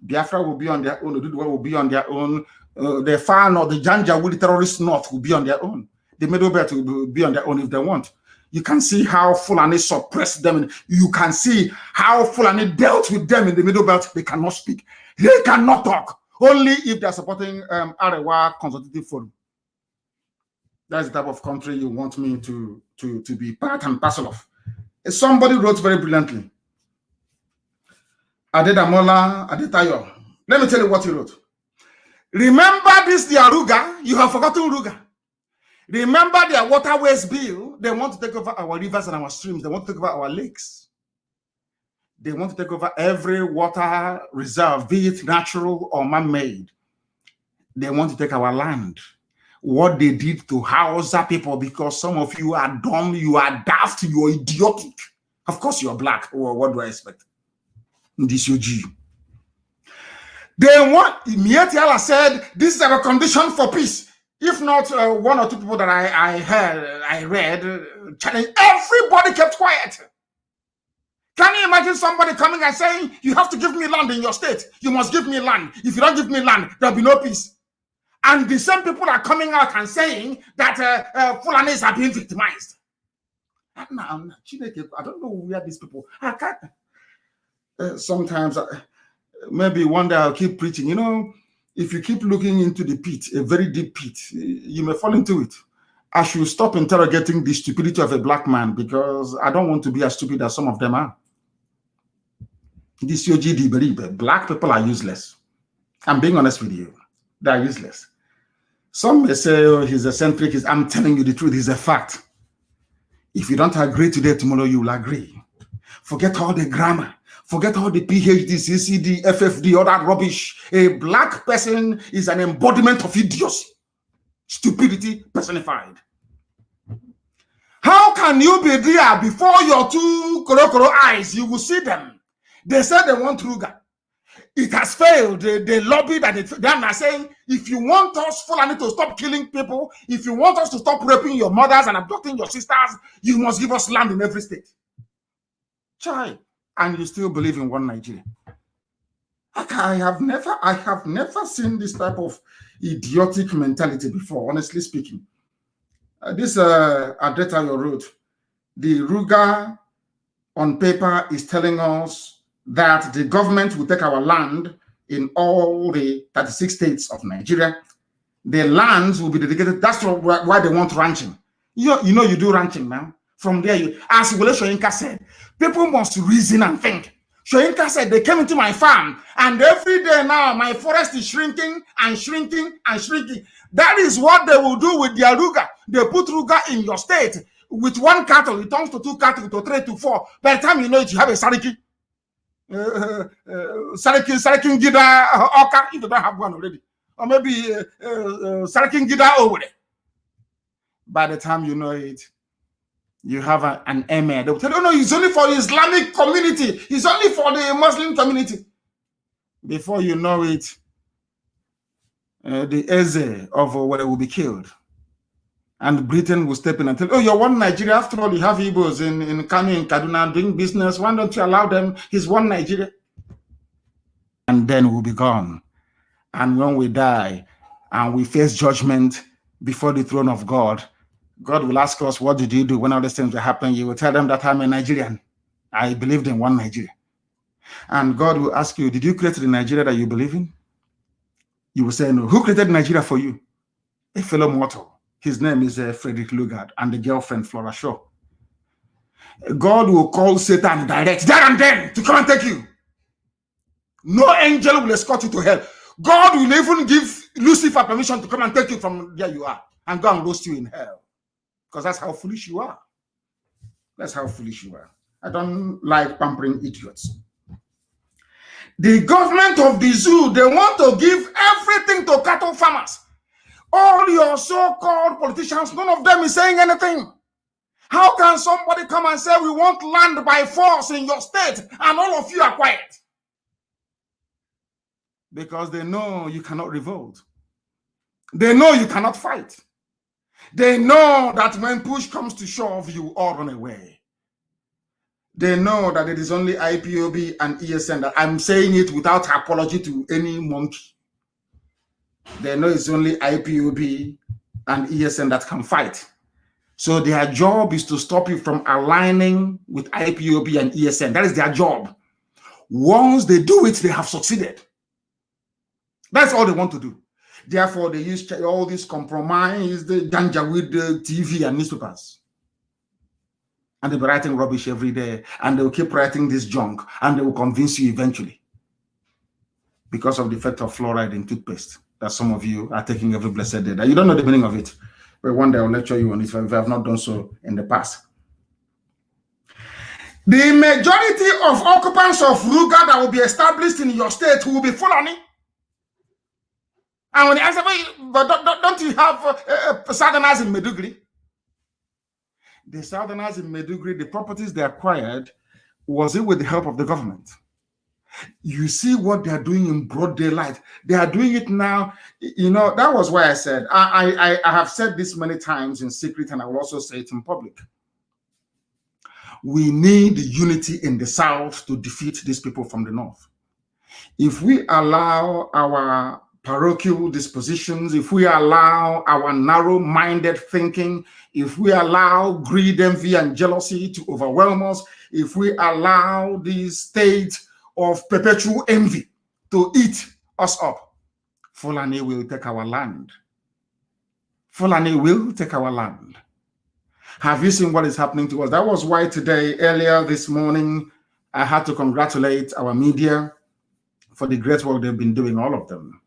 Biafra will be on their own, Oduduwa will be on their own, the Fan or the Janjaweed, the terrorist North will be on their own. The Middle Belt will be on their own if they want. You can see how Fulani suppressed them. You can see how Fulani dealt with them in the Middle Belt. They cannot speak. They cannot talk. Only if they're supporting Arewa Consultative Forum. That's the type of country you want me to be part and parcel of. Somebody wrote very brilliantly. Adedamola Adetayo. Let me tell you what he wrote. Remember this, the Ruga. You have forgotten Ruga. Remember their waterways bill. They want to take over our rivers and our streams. They want to take over our lakes. They want to take over every water reserve, be it natural or man-made. They want to take our land. What they did to Hausa people, because some of you are dumb, you are daft, you are idiotic. Of course you are black. Well, what do I expect? This UG. They want, Mietiala said, this is our condition for peace. If not one or two people that I read, challenge, everybody kept quiet. Can you imagine somebody coming and saying, you have to give me land in your state. You must give me land. If you don't give me land, there'll be no peace. And the same people are coming out and saying that Fulanis are being victimized. I don't know where these people are. Sometimes, maybe one day I'll keep preaching. You know, if you keep looking into the pit, a very deep pit, you may fall into it. I should stop interrogating the stupidity of a black man, because I don't want to be as stupid as some of them are. This OGD, black people are useless. I'm being honest with you. They are useless. Some may say, oh, he's eccentric. I'm telling you the truth. It's a fact. If you don't agree today, tomorrow you will agree. Forget all the grammar. Forget all the PhD, CCD, FFD, all that rubbish. A black person is an embodiment of idiocy. Stupidity personified. How can you be there before your two korokoro eyes? You will see them. They said they want Ruga. It has failed. They lobbied and they are saying, if you want us Fulani to stop killing people, if you want us to stop raping your mothers and abducting your sisters, you must give us land in every state. Chai. And you still believe in one Nigeria. I have never seen this type of idiotic mentality before, honestly speaking. This Adetayo wrote, the Ruga on paper is telling us that the government will take our land in all the 36 states of Nigeria. The lands will be dedicated. That's why they want ranching. You know you do ranching now. From there, as Wole Soyinka said, people must reason and think. Soyinka said they came into my farm, and every day now my forest is shrinking and shrinking and shrinking. That is what they will do with their Ruga. They put Ruga in your state. With one cattle, it turns to 2 cattle, to 3 to 4. By the time you know it, you have a Sariki. Sariki Gida Oka, if you don't have one already. Or maybe Sariki Gida over there. By the time you know it, you have an emir. They will tell you, oh no, it's only for the Islamic community. It's only for the Muslim community. Before you know it, the Eze of where will be killed. And Britain will step in and tell, oh, you're one Nigeria. After all, you have Igbos in Kanu, in Kaduna, doing business. Why don't you allow them? He's one Nigeria. And then we'll be gone. And when we die and we face judgment before the throne of God, God will ask us, what did you do when all these things were happening? You will tell them that I'm a Nigerian. I believed in one Nigeria. And God will ask you, did you create the Nigeria that you believe in? You will say, no. Who created Nigeria for you? A fellow mortal. His name is Frederick Lugard and the girlfriend Flora Shaw. God will call Satan direct, there and then, to come and take you. No angel will escort you to hell. God will even give Lucifer permission to come and take you from where you are and go and roast you in hell. Because that's how foolish you are. That's how foolish you are. I don't like pampering idiots. The government of the zoo, they want to give everything to cattle farmers. All your so-called politicians, none of them is saying anything. How can somebody come and say we want land by force in your state and all of you are quiet? Because they know you cannot revolt. They know you cannot fight. They know that when push comes to shove, you all run away. They know that it is only IPOB and ESN that I'm saying it without apology to any monkey. They know it's only IPOB and ESN that can fight. So their job is to stop you from aligning with IPOB and ESN. That is their job. Once they do it, they have succeeded. That's all they want to do. Therefore, they use all this compromise, the danger with the TV and newspapers. And they'll be writing rubbish every day. And they'll keep writing this junk. And they will convince you eventually. Because of the effect of fluoride in toothpaste. That some of you are taking every blessed day. That you don't know the meaning of it. But one day I'll lecture you on it if I have not done so in the past. The majority of occupants of Ruga that will be established in your state will be Fulani. And when they answer, but don't you have Southerners in Maiduguri? The Southerners in Maiduguri, the properties they acquired, was it with the help of the government? You see what they are doing in broad daylight. They are doing it now. You know, that was why I said, I have said this many times in secret, and I will also say it in public. We need unity in the South to defeat these people from the North. If we allow our parochial dispositions, if we allow our narrow-minded thinking, if we allow greed, envy, and jealousy to overwhelm us, if we allow this state of perpetual envy to eat us up, Fulani will take our land. Fulani will take our land. Have you seen what is happening to us? That was why today, earlier this morning, I had to congratulate our media for the great work they've been doing, all of them,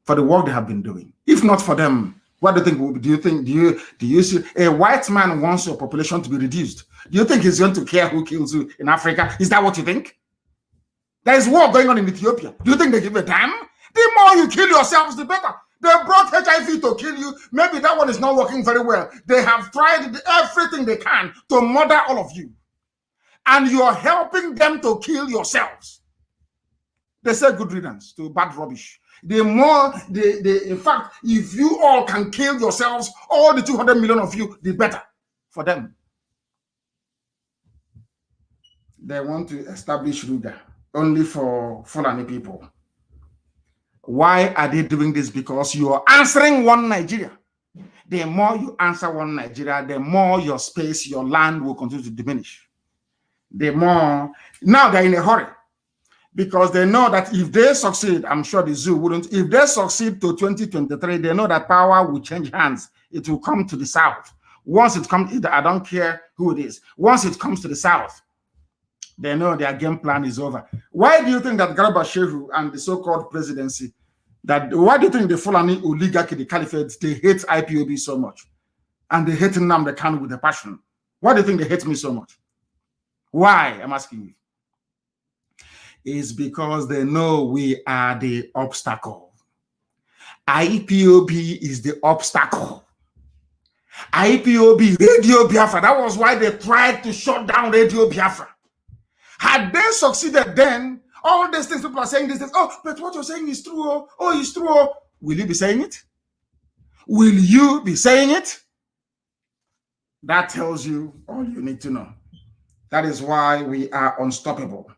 for the work they have been doing. If not for them, what do you think? Do you see a white man wants your population to be reduced? Do you think he's going to care who kills you in Africa? Is that what you think? There is war going on in Ethiopia. Do you think they give a damn? The more you kill yourselves, the better. They brought HIV to kill you. Maybe that one is not working very well. They have tried everything they can to murder all of you. And you're helping them to kill yourselves. They say good riddance to bad rubbish. The more, in fact, if you all can kill yourselves, all the 200 million of you, the better for them. They want to establish Ruga only for Fulani people. Why are they doing this? Because you are answering one Nigeria. The more you answer one Nigeria, the more your space, your land will continue to diminish. The more, now they're in a hurry. Because they know that if they succeed, I'm sure the zoo wouldn't, if they succeed to 2023, they know that power will change hands. It will come to the South. Once it comes, I don't care who it is. Once it comes to the South, they know their game plan is over. Why do you think that Garba Shehu and the so-called presidency, why do you think the Fulani oligarchy, the caliphate, they hate IPOB so much? And they hate Nnamdi Kanu with a passion. Why do you think they hate me so much? Why? I'm asking you. Is because they know we are the obstacle. IPOB is the obstacle. IPOB, Radio Biafra, that was why they tried to shut down Radio Biafra. Had they succeeded then, all these things people are saying these things, oh, but what you're saying is true, oh, it's true, oh. Will you be saying it? Will you be saying it? That tells you all you need to know. That is why we are unstoppable.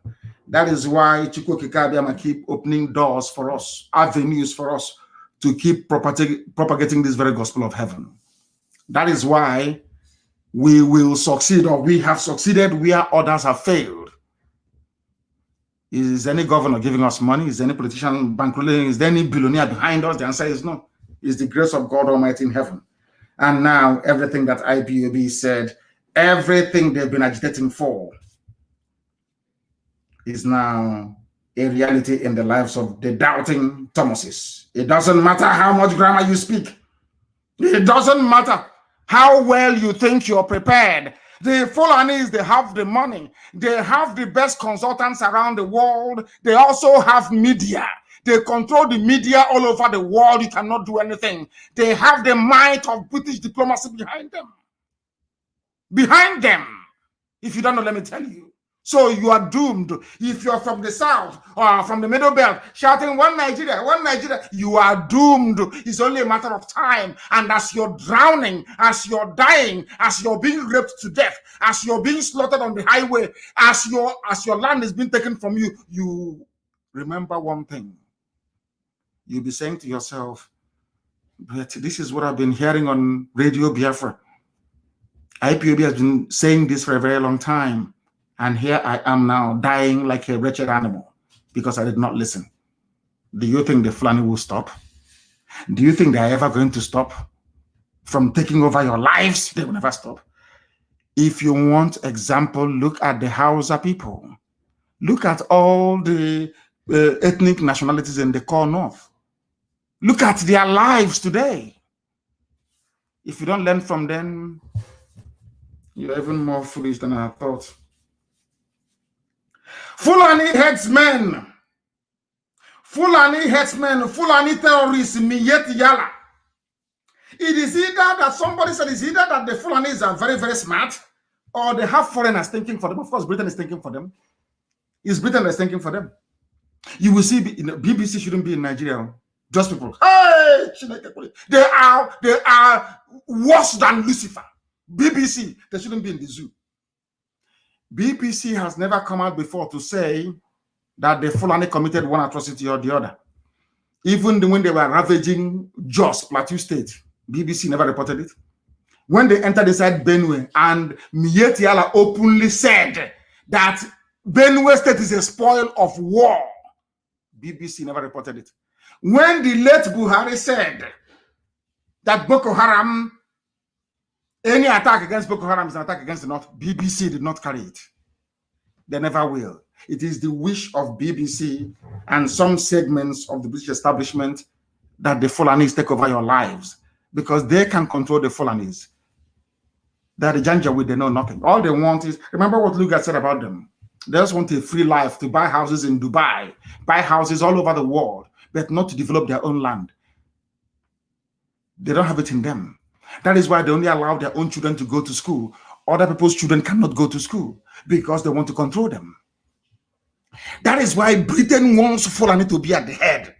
That is why Chukwu Kikabiama keep opening doors for us, avenues for us to keep propagating this very gospel of heaven. That is why we will succeed, or we have succeeded where others have failed. Is any governor giving us money? Is any politician bankrolling? Is there any billionaire behind us? The answer is no. It's the grace of God Almighty in heaven. And now everything that IPOB said, everything they've been agitating for, is now a reality in the lives of the doubting Thomases. It doesn't matter how much grammar you speak. It doesn't matter how well you think you're prepared. The Fulanis, they have the money. They have the best consultants around the world. They also have media. They control the media all over the world. You cannot do anything. They have the might of British diplomacy behind them. Behind them. If you don't know, let me tell you. So you are doomed. If you're from the south or from the middle belt shouting one Nigeria, you are doomed. It's only a matter of time. And as you're drowning, as you're dying, as you're being raped to death, as you're being slaughtered on the highway, as your land is being taken from you, you remember one thing. You'll be saying to yourself, but this is what I've been hearing on Radio Biafra. IPOB has been saying this for a very long time. And here I am now dying like a wretched animal because I did not listen. Do you think the Fulani will stop? Do you think they are ever going to stop from taking over your lives? They will never stop. If you want example, look at the Hausa people. Look at all the ethnic nationalities in the core north. Look at their lives today. If you don't learn from them, you're even more foolish than I thought. Fulani headsmen, Fulani terrorists, Miyet Yala. It is either that somebody said it's either that the Fulanis are very, very smart or they have foreigners thinking for them. Of course, Britain is thinking for them. It's Britain that's thinking for them. You will see BBC shouldn't be in Nigeria. Just people. Hey, they are worse than Lucifer. BBC, they shouldn't be in the zoo. BBC has never come out before to say that the Fulani committed one atrocity or the other. Even when they were ravaging Jos, Plateau State, BBC never reported it. When they entered inside Benue, and Miyet Yala openly said that Benue State is a spoil of war, BBC never reported it. When the late Buhari said that Boko Haram, any attack against Boko Haram is an attack against the North, BBC did not carry it. They never will. It is the wish of BBC and some segments of the British establishment that the Fulanis take over your lives because they can control the Fulanis. They're the Janjaweed, they know nothing. All they want is, remember what Ruga said about them. They just want a free life to buy houses in Dubai, buy houses all over the world, but not to develop their own land. They don't have it in them. That is why they only allow their own children to go to school. Other people's children cannot go to school because they want to control them. That is why Britain wants Fulani to be at the head.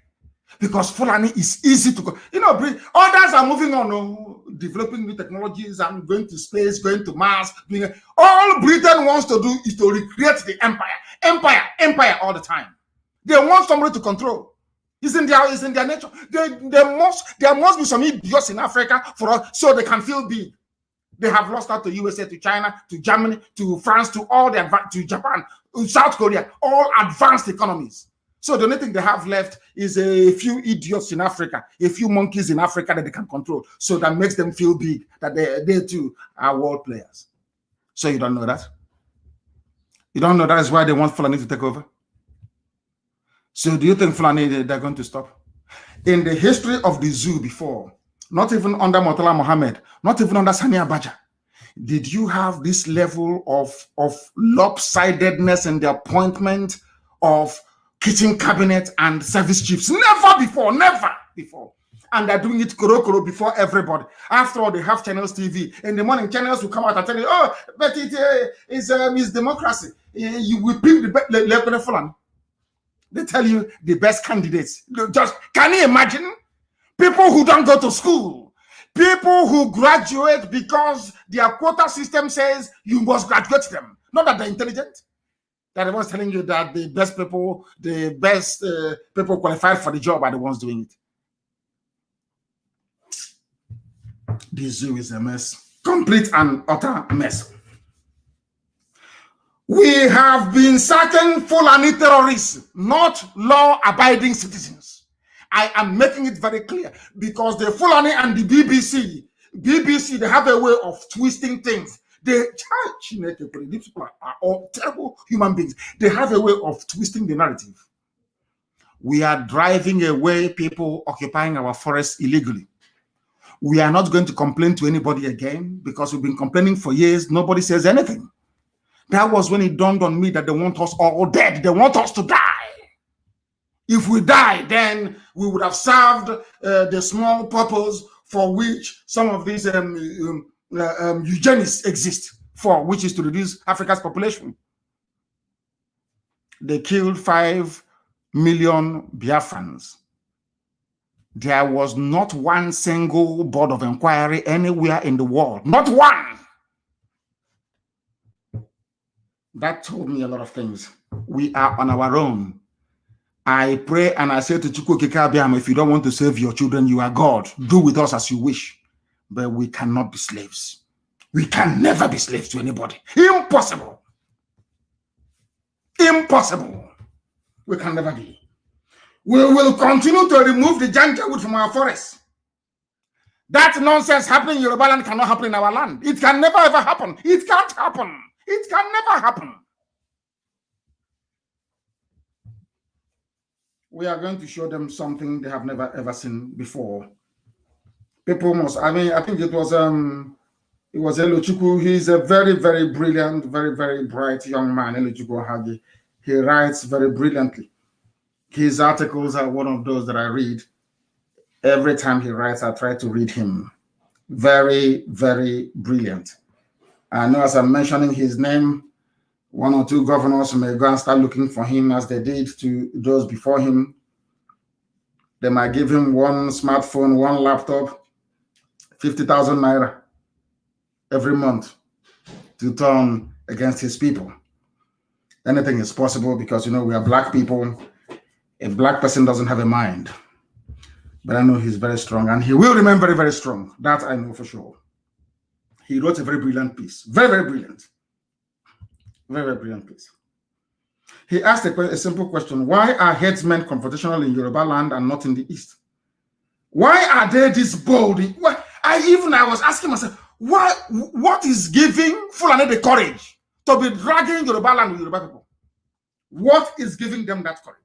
Because Fulani is easy to go. You know, others are moving on, developing new technologies and going to space, going to Mars. All Britain wants to do is to recreate the empire. Empire all the time. They want somebody to control. It's in their nature. There must be some idiots in Africa for us so they can feel big. They have lost out to USA, to China, to Germany, to France, to Japan, South Korea, all advanced economies. So the only thing they have left is a few idiots in Africa, a few monkeys in Africa that they can control. So that makes them feel big, that they too are world players. So you don't know that? You don't know that is why they want Fulani to take over? So do you think Fulani, they're going to stop? In the history of the zoo before, not even under Murtala Mohammed, not even under Sani Abacha, did you have this level of lopsidedness in the appointment of kitchen cabinet and service chiefs? Never before. And they're doing it koro before everybody. After all, they have Channels TV. In the morning, Channels will come out and tell you, oh, but it is democracy. You will pick the Fulani. They tell you the best candidates. Just can you imagine? People who don't go to school, people who graduate because their quota system says you must graduate them. Not that they're intelligent. That I was telling you that the best people qualified for the job are the ones doing it. The zoo is a mess. Complete and utter mess. We have been certain Fulani terrorists, not law-abiding citizens. I am making it very clear because the Fulani and the BBC, they have a way of twisting things. These people are all terrible human beings. They have a way of twisting the narrative. We are driving away people occupying our forests illegally. We are not going to complain to anybody again because we've been complaining for years. Nobody says anything. That was when it dawned on me that they want us all dead. They want us to die. If we die, then we would have served the small purpose for which some of these eugenics exist for, which is to reduce Africa's population. They killed 5 million Biafrans. There was not one single board of inquiry anywhere in the world. Not one. That told me a lot of things. We are on our own. I pray and I say to Chukwukikabiam, if you don't want to save your children, you are God. Do with us as you wish. But we cannot be slaves. We can never be slaves to anybody. Impossible. Impossible. We can never be. We will continue to remove the janjaweed from our forests. That nonsense happening in Yoruba land cannot happen in our land. It can never ever happen. It can't happen. It can never happen. We are going to show them something they have never ever seen before. People must, I think it was Elochukwu. He's a very, very brilliant, very, very bright young man, Elochukwu Hagi. He writes very brilliantly. His articles are one of those that I read. Every time he writes, I try to read him. Very, very brilliant. I know as I'm mentioning his name, 1 or 2 governors may go and start looking for him as they did to those before him. They might give him 1 smartphone, 1 laptop, 50,000 naira every month to turn against his people. Anything is possible because, you know, we are black people. A black person doesn't have a mind. But I know he's very strong and he will remain very, very strong. That I know for sure. He wrote a very brilliant piece. Very, very brilliant. Very, very brilliant piece. He asked a simple question. Why are headsmen confrontational in Yoruba land and not in the East? Why are they this bold? I was asking myself, what is giving Fulani the courage to be dragging Yoruba land with Yoruba people? What is giving them that courage?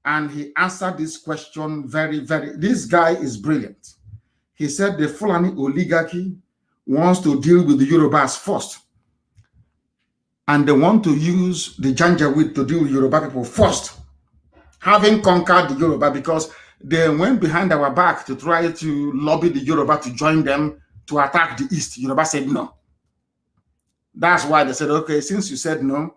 And he answered this question this guy is brilliant. He said the Fulani oligarchy wants to deal with the Yorubas first. And they want to use the Janjaweed to deal with Yoruba people first, having conquered the Yoruba, because they went behind our back to try to lobby the Yoruba to join them to attack the East. Yoruba said no. That's why they said, okay, since you said no,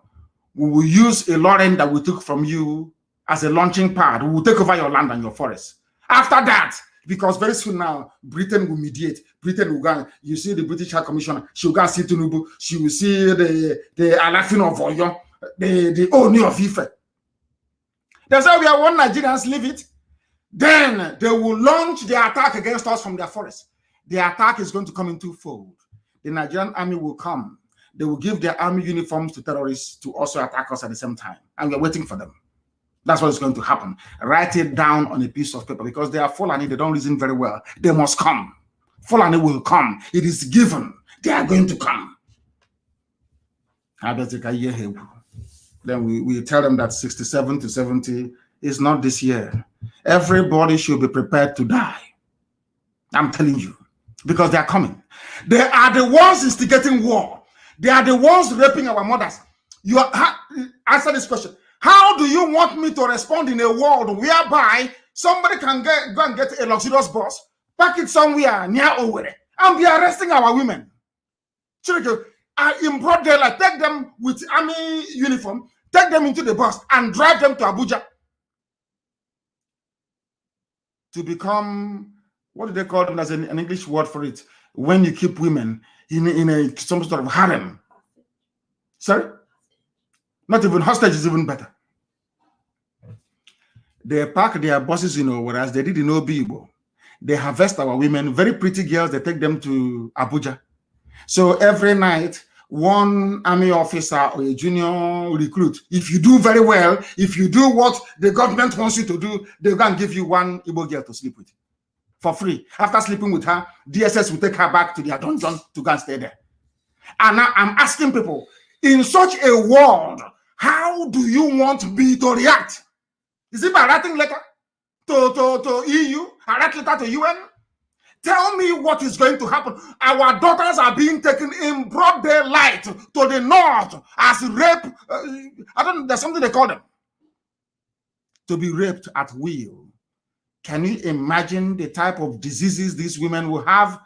we will use a Lauren that we took from you as a launching pad. We will take over your land and your forest. After that, because very soon now, Britain will mediate. Britain will go. You see the British High Commissioner. She will go see Tinubu. She will see the Alafin of Oyo, the Oni of Ife. They say we are one Nigerians, leave it. Then they will launch the attack against us from their forest. The attack is going to come in twofold. The Nigerian army will come. They will give their army uniforms to terrorists to also attack us at the same time. And we're waiting for them. That's what is going to happen. Write it down on a piece of paper because they are Fulani. They don't reason very well. They must come. Fulani will come. It is given. They are going to come. Then we tell them that 67 to 70 is not this year. Everybody should be prepared to die. I'm telling you. Because they are coming. They are the ones instigating war. They are the ones raping our mothers. Answer this question. How do you want me to respond in a world whereby somebody can go and get a luxurious bus, park it somewhere near Owerri, and be arresting our women? In broad daylight, take them with army uniform, take them into the bus, and drive them to Abuja to become, what do they call them? There's an English word for it. When you keep women in some sort of harem. Sorry? Not even hostage is even better. They park their buses in Owerri as they did in Obibo. They harvest our women, very pretty girls. They take them to Abuja. So every night, one army officer or a junior recruit, if you do very well, if you do what the government wants you to do, they're going to give you one Igbo girl to sleep with for free. After sleeping with her, DSS will take her back to their dungeon to go and stay there. And now I'm asking people, in such a world, how do you want me to react? Is it by writing letter to EU, a write letter to UN? Tell me what is going to happen. Our daughters are being taken in broad daylight to the north as rape. I don't know, there's something they call them. To be raped at will. Can you imagine the type of diseases these women will have?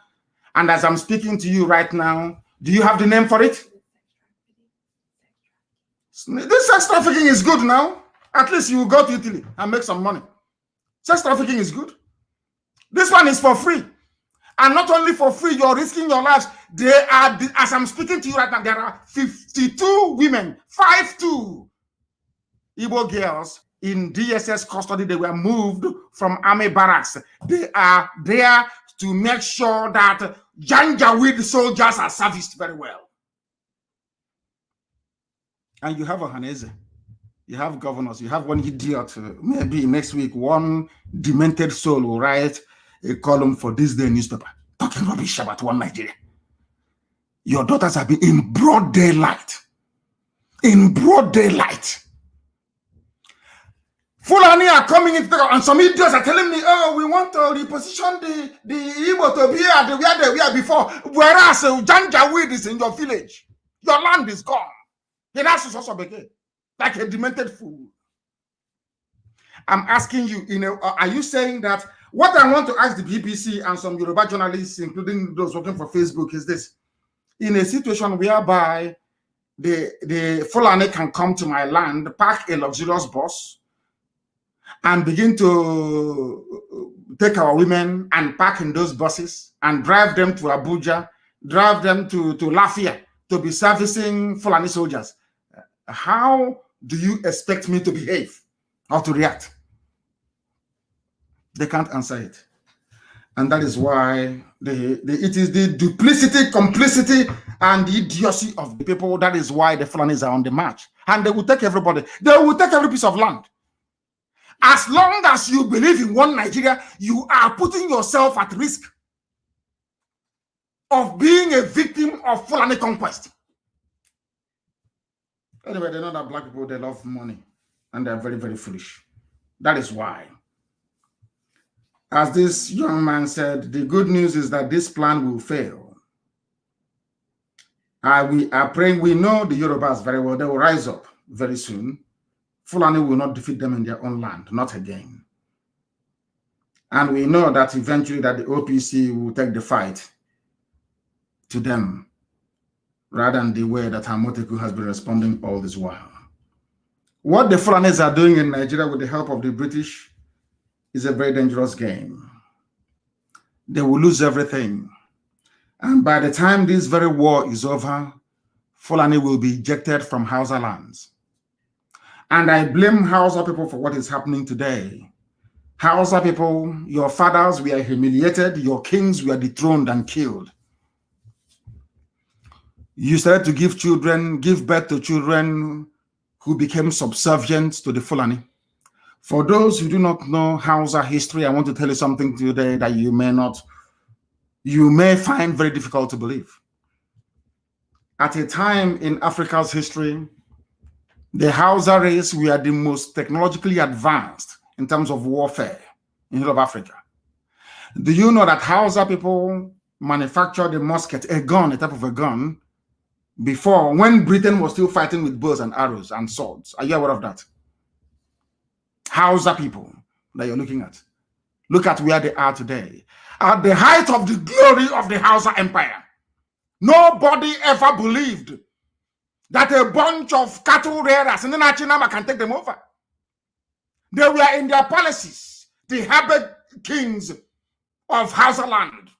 And as I'm speaking to you right now, do you have the name for it? This sex trafficking is good now. At least you will go to Italy and make some money. Sex trafficking is good. This one is for free. And not only for free, you're risking your lives. They are, as I'm speaking to you right now, there are 52 women, 52 Igbo girls in DSS custody. They were moved from army barracks. They are there to make sure that Janjaweed soldiers are serviced very well. And you have a Hanese, you have governors, you have one idiot. Maybe next week, one demented soul will write a column for this day newspaper talking rubbish about one Nigeria. Your daughters have been in broad daylight. In broad daylight. Fulani are coming into and some idiots are telling me, oh, we want to reposition the Igbo to be at where they were before. Whereas Janjaweed is in your village. Your land is gone. Like a demented fool. I'm asking you, are you saying that what I want to ask the BBC and some Yoruba journalists, including those working for Facebook, is this: in a situation whereby the Fulani can come to my land, park a luxurious bus, and begin to take our women and park in those buses and drive them to Abuja, drive them to Lafia to be servicing Fulani soldiers, how do you expect me to behave or to react? They can't answer it. And that is why it is the duplicity, complicity, and the idiocy of the people. That is why the Fulanis are on the march. And they will take everybody. They will take every piece of land. As long as you believe in one Nigeria, you are putting yourself at risk of being a victim of Fulani conquest. Anyway, they know that black people, they love money. And they're very, very foolish. That is why. As this young man said, the good news is that this plan will fail. We are praying, we know the Yorubas very well. They will rise up very soon. Fulani will not defeat them in their own land, not again. And we know that eventually that the OPC will take the fight to them, rather than the way that Hamoteku has been responding all this while. What the Fulanis are doing in Nigeria with the help of the British is a very dangerous game. They will lose everything. And by the time this very war is over, Fulani will be ejected from Hausa lands. And I blame Hausa people for what is happening today. Hausa people, your fathers were humiliated, your kings were dethroned and killed. You started to give birth to children who became subservient to the Fulani. For those who do not know Hausa history, I want to tell you something today that you may find very difficult to believe. At a time in Africa's history, the Hausa race were the most technologically advanced in terms of warfare in all of Africa. Do you know that Hausa people manufactured a musket, a gun, a type of a gun, before, when Britain was still fighting with bows and arrows and swords? Are you aware of that? Hausa people that you're looking at. Look at where they are today. At the height of the glory of the Hausa Empire, nobody ever believed that a bunch of cattle rearers in the Nachinama can take them over. They were in their palaces, the habit kings of Hausa land,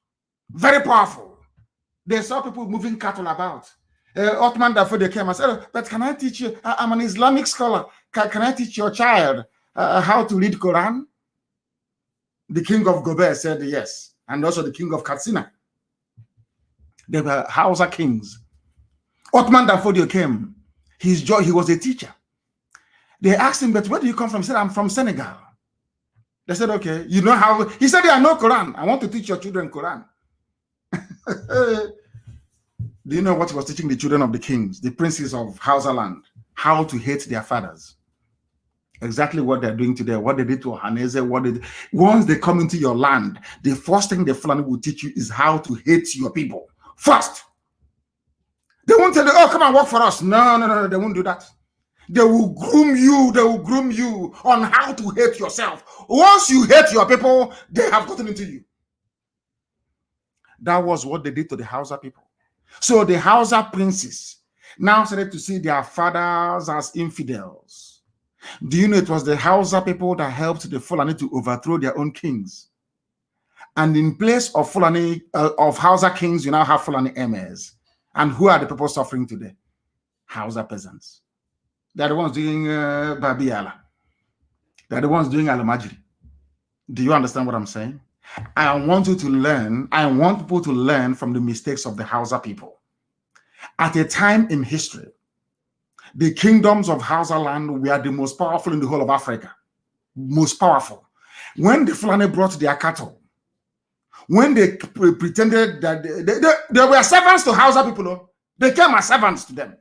very powerful. They saw people moving cattle about. Ottoman Dafo, they came and said, oh, but can I teach you? I'm an Islamic scholar. Can I teach your child how to read Quran? The king of Gobe said yes, and also the king of Katsina. They were Hausa kings. Ottoman Dafodio came. He was a teacher. They asked him, but where do you come from? He said, I'm from Senegal. They said, okay, you know how? He said, yeah, no Quran. I want to teach your children Quran. Do you know what he was teaching the children of the kings, the princes of Hausa land? How to hate their fathers. Exactly what they're doing today, what they did to Ohaneze, once they come into your land, the first thing the Fulani will teach you is how to hate your people. First. They won't tell you, oh, come and work for us. No, they won't do that. They will groom you on how to hate yourself. Once you hate your people, they have gotten into you. That was what they did to the Hausa people. So the Hausa princes now started to see their fathers as infidels. Do you know it was the Hausa people that helped the Fulani to overthrow their own kings? And in place of Fulani, of Hausa kings, you now have Fulani emirs. And who are the people suffering today? Hausa peasants. They're the ones doing Babiala. They're the ones doing Alamajiri. Do you understand what I'm saying? I want you to learn. I want people to learn from the mistakes of the Hausa people. At a time in history, the kingdoms of Hausa land were the most powerful in the whole of Africa. Most powerful. When the Fulani brought their cattle, when they pretended that they were servants to Hausa people, they came as servants to them.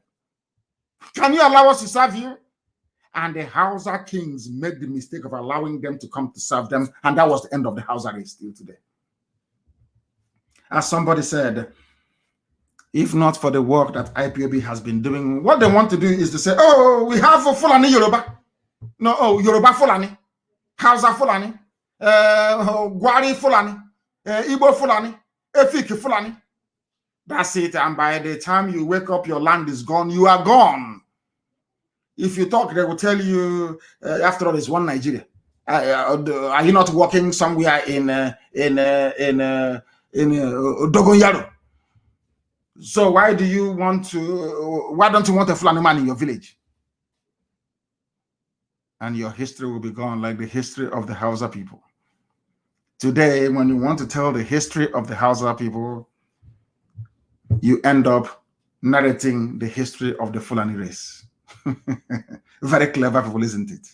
Can you allow us to serve you? And the Hausa kings made the mistake of allowing them to come to serve them, and that was the end of the Hausa race till today. As somebody said, if not for the work that IPOB has been doing, what they want to do is to say, oh, we have a Fulani Yoruba. No, oh, Yoruba Fulani, Hausa Fulani, Gwari Fulani, Igbo Fulani, Efik Fulani. That's it. And by the time you wake up, your land is gone. You are gone. If you talk, they will tell you, after all, it's one Nigeria. Are you not working somewhere in Dogonyaro? So why don't you want a Fulani man in your village? And your history will be gone like the history of the Hausa people. Today, when you want to tell the history of the Hausa people, you end up narrating the history of the Fulani race. Very clever people, isn't it?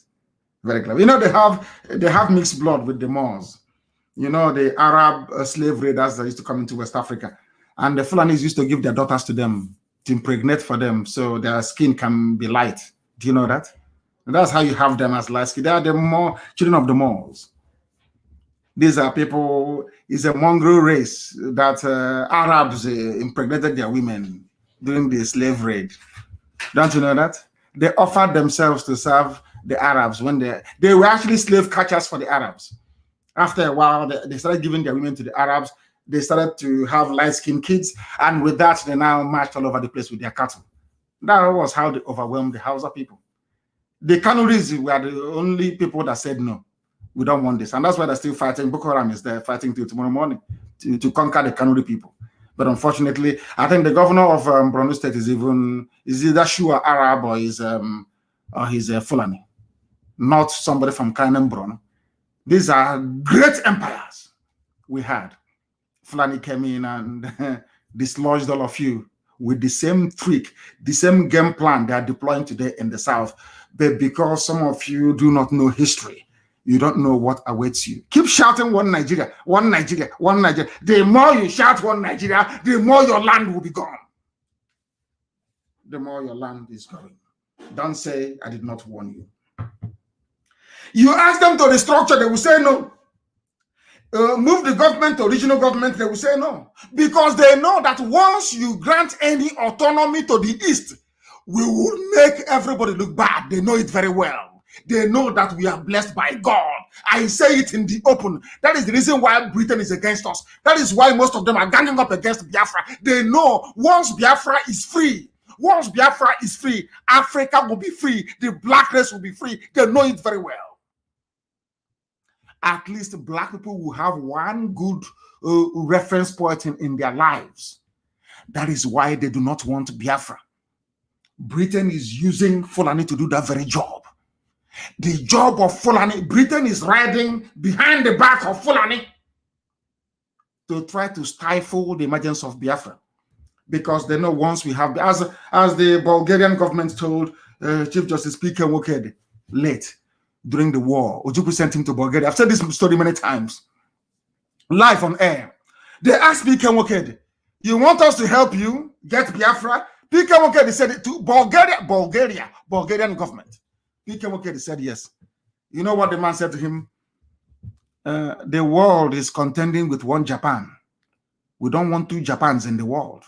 Very clever. You know, they have mixed blood with the Moors. You know, the Arab slave raiders that used to come into West Africa. And the Fulanis used to give their daughters to them to impregnate for them so their skin can be light. Do you know that? And that's how you have them as light skin. They are the children of the Moors. These are people, it's a mongrel race that Arabs impregnated their women during the slave raid. Don't you know that? They offered themselves to serve the Arabs when they were actually slave catchers for the Arabs. After a while, they started giving their women to the Arabs. They started to have light-skinned kids, and with that, they now marched all over the place with their cattle. That was how they overwhelmed the Hausa people. The Kanuris were the only people that said no. We don't want this. And that's why they're still fighting. Boko Haram is there fighting till tomorrow morning to conquer the Kanuri people. But unfortunately, I think the governor of Borno State is either Shua Arab or he's Fulani, not somebody from Kanu Borno. These are great empires we had. Fulani came in and dislodged all of you with the same trick, the same game plan they are deploying today in the South. But because some of you do not know history, you don't know what awaits you. Keep shouting one Nigeria, one Nigeria, one Nigeria. The more you shout one Nigeria, the more your land will be gone. The more your land is going. Don't say, I did not warn you. You ask them to restructure, they will say no. Move the government to regional government, they will say no. Because they know that once you grant any autonomy to the East, we will make everybody look bad. They know it very well. They know that we are blessed by God. I say it in the open. That is the reason why Britain is against us. That is why most of them are ganging up against Biafra. They know once Biafra is free, Africa will be free. The black race will be free. They know it very well. At least black people will have one good reference point in their lives. That is why they do not want Biafra. Britain is using Fulani to do that very job. The job of Fulani, Britain is riding behind the back of Fulani to try to stifle the emergence of Biafra. Because they know once we have, as the Bulgarian government told Chief Justice P.K. Woked late during the war, Ojukwu sent him to Bulgaria. I've said this story many times, live on air. They asked P.K. Woked, you want us to help you get Biafra? P.K. Woked said it to Bulgarian government. P.K. said yes. You know what the man said to him? The world is contending with one Japan. We don't want two Japans in the world.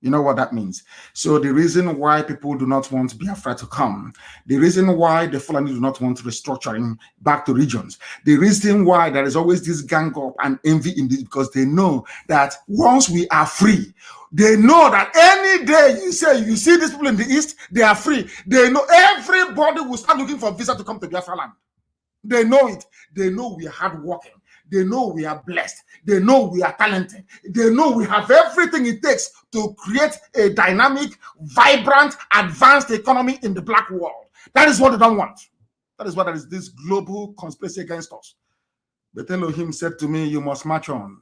You know what that means? So the reason why people do not want Biafra to come, the reason why the Fulani do not want restructuring back to regions, the reason why there is always this gang up and envy in this, because they know that once we are free, they know that any day you see these people in the East, they are free. They know everybody will start looking for visa to come to Biafra land. They know it. They know we are hardworking. They know we are blessed. They know we are talented. They know we have everything it takes to create a dynamic, vibrant, advanced economy in the black world. That is what they don't want. That is why there is this global conspiracy against us. But Elohim said to me, you must march on.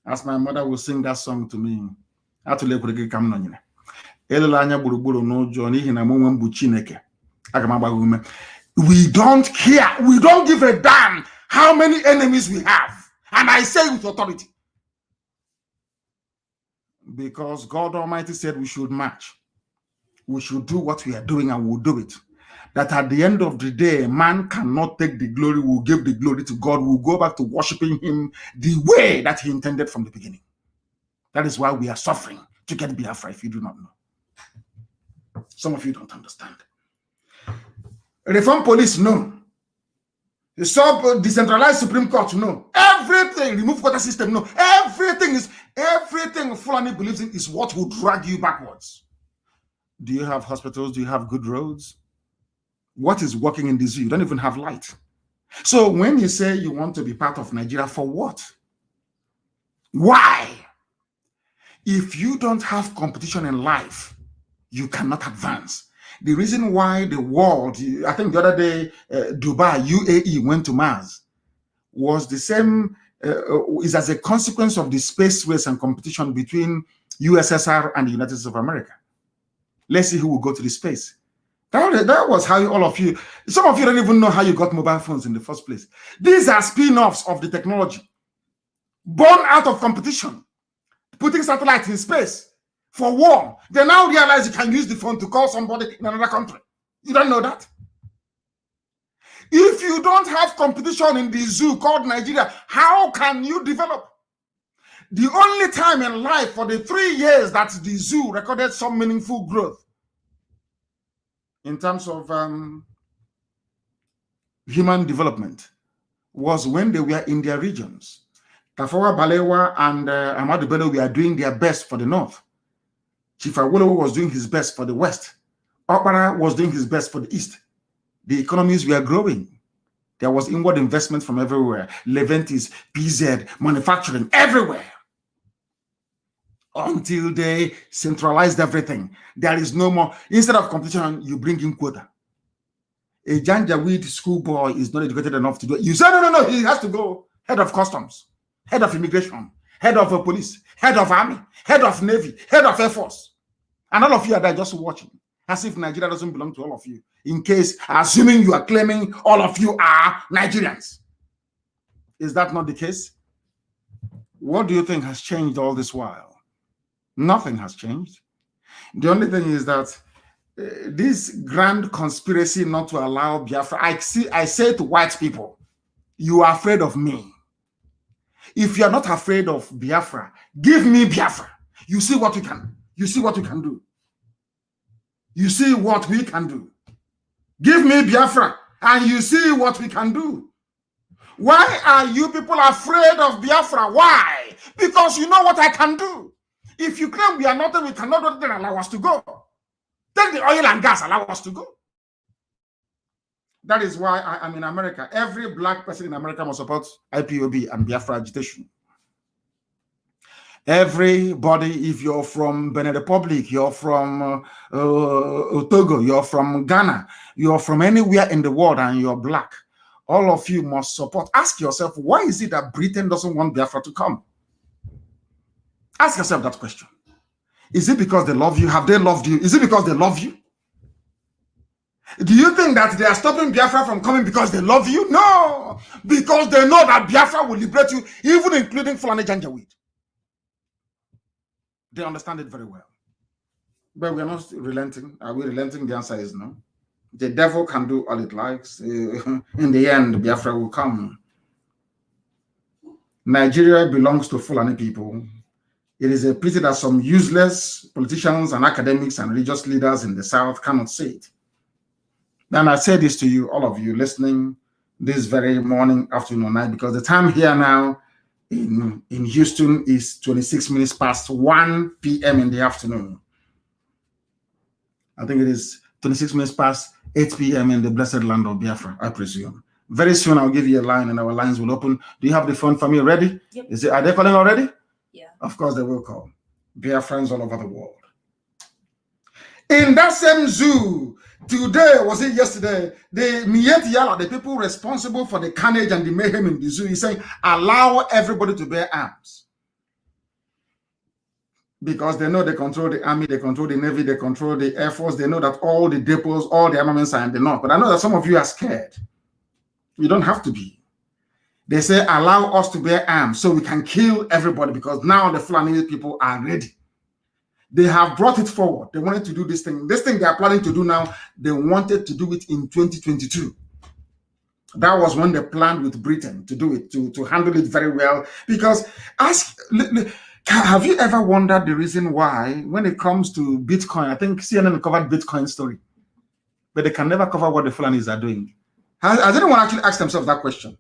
As my mother will sing that song to me. We don't care. We don't give a damn how many enemies we have. And I say with authority. Because God Almighty said we should march. We should do what we are doing and we'll do it. That at the end of the day, man cannot take the glory. We'll give the glory to God. We'll go back to worshiping him the way that he intended from the beginning. That is why we are suffering to get Biafra, if you do not know. Some of you don't understand. Reform police, no. The decentralized Supreme Court, no. Everything, remove quota system, no. Everything Fulani believes in is what will drag you backwards. Do you have hospitals? Do you have good roads? What is working in the zoo? You don't even have light. So when you say you want to be part of Nigeria, for what? Why? If you don't have competition in life, you cannot advance. The reason why the world, I think the other day, Dubai, UAE went to Mars, was the same, is as a consequence of the space race and competition between USSR and the United States of America. Let's see who will go to the space. That was how all of you, some of you don't even know how you got mobile phones in the first place. These are spin-offs of the technology, born out of competition, putting satellites in space. For war, they now realize you can use the phone to call somebody in another country. You don't know that? If you don't have competition in the zoo called Nigeria, how can you develop? The only time in life for the 3 years that the zoo recorded some meaningful growth in terms of human development was when they were in their regions. Tafawa Balewa and Ahmadu Bello were doing their best for the north. Chief Awolowo was doing his best for the West. Okpara was doing his best for the East. The economies were growing. There was inward investment from everywhere. Leventis, PZ, manufacturing, everywhere. Until they centralized everything. There is no more. Instead of competition, you bring in quota. A Janjaweed schoolboy is not educated enough to do it. You say, no, he has to go head of customs, head of immigration, head of police, head of army, head of navy, head of air force. And all of you are there just watching, as if Nigeria doesn't belong to all of you. In case, assuming you are claiming all of you are Nigerians. Is that not the case? What do you think has changed all this while? Nothing has changed. The only thing is that this grand conspiracy not to allow Biafra, I say to white people, you are afraid of me. If you are not afraid of Biafra, give me Biafra. You see what we can. You see what we can do. You see what we can do. Give me Biafra and you see what we can do. Why are you people afraid of Biafra? Why? Because you know what I can do. If you claim we are nothing, we cannot do it, then allow us to go. Take the oil and gas, allow us to go. That is why I am in America. Every black person in America must support IPOB and Biafra agitation. Everybody, if you're from Benin Republic, you're from Togo, you're from Ghana, you're from anywhere in the world and you're black, all of you must support. Ask yourself, why is it that Britain doesn't want Biafra to come? Ask yourself that question. Is it because they love you? Have they loved you? Is it because they love you? Do you think that they are stopping Biafra from coming because they love you? No, because they know that Biafra will liberate you, even including Fulani Janjaweed. They understand it very well. But we are not relenting. Are we relenting? The answer is no. The devil can do all it likes. In the end, Biafra will come. Nigeria belongs to Fulani people. It is a pity that some useless politicians and academics and religious leaders in the South cannot see it. And I say this to you, all of you listening this very morning, afternoon, or night, because the time here now in Houston is 26 minutes past 1 p.m. in the afternoon. I think it is 26 minutes past 8 p.m. in the blessed land of Biafra, I presume. Very soon I'll give you a line and our lines will open. Do you have the phone for me ready? Yep. Are they calling already? Yeah. Of course they will call. Biafrans all over the world. In that same zoo, today, was it yesterday, the Mieti Yala, the people responsible for the carnage and the mayhem in the zoo, is saying, allow everybody to bear arms. Because they know they control the army, they control the navy, they control the air force, they know that all the depots, all the armaments are in the north. But I know that some of you are scared. You don't have to be. They say, allow us to bear arms so we can kill everybody, because now the Fulani people are ready. They have brought it forward. They wanted to do this thing. This thing they are planning to do now, they wanted to do it in 2022. That was when they planned with Britain to do it, to handle it very well. Because have you ever wondered the reason why, when it comes to Bitcoin, I think CNN covered Bitcoin story, but they can never cover what the Fulanis are doing. Has anyone actually asked themselves that question?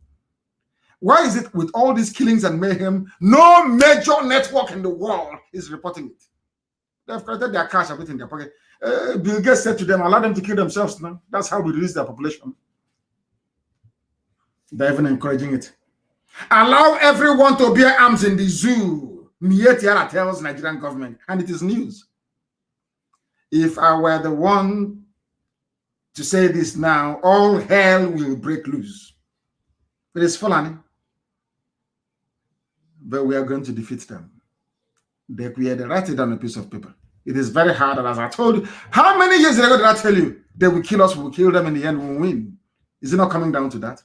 Why is it with all these killings and mayhem, no major network in the world is reporting it? They've collected their cash, everything in their pocket. Bill Gates said to them, allow them to kill themselves now. That's how we reduce their population. They're even encouraging it. Allow everyone to bear arms in the zoo. Mietiara tells Nigerian government, and it is news. If I were the one to say this now, all hell will break loose. It is Fulani. But we are going to defeat them. They write it down on a piece of paper. It is very hard, and as I told you, how many years ago did I tell you they will kill us, we will kill them, in the end we will win? Is it not coming down to that?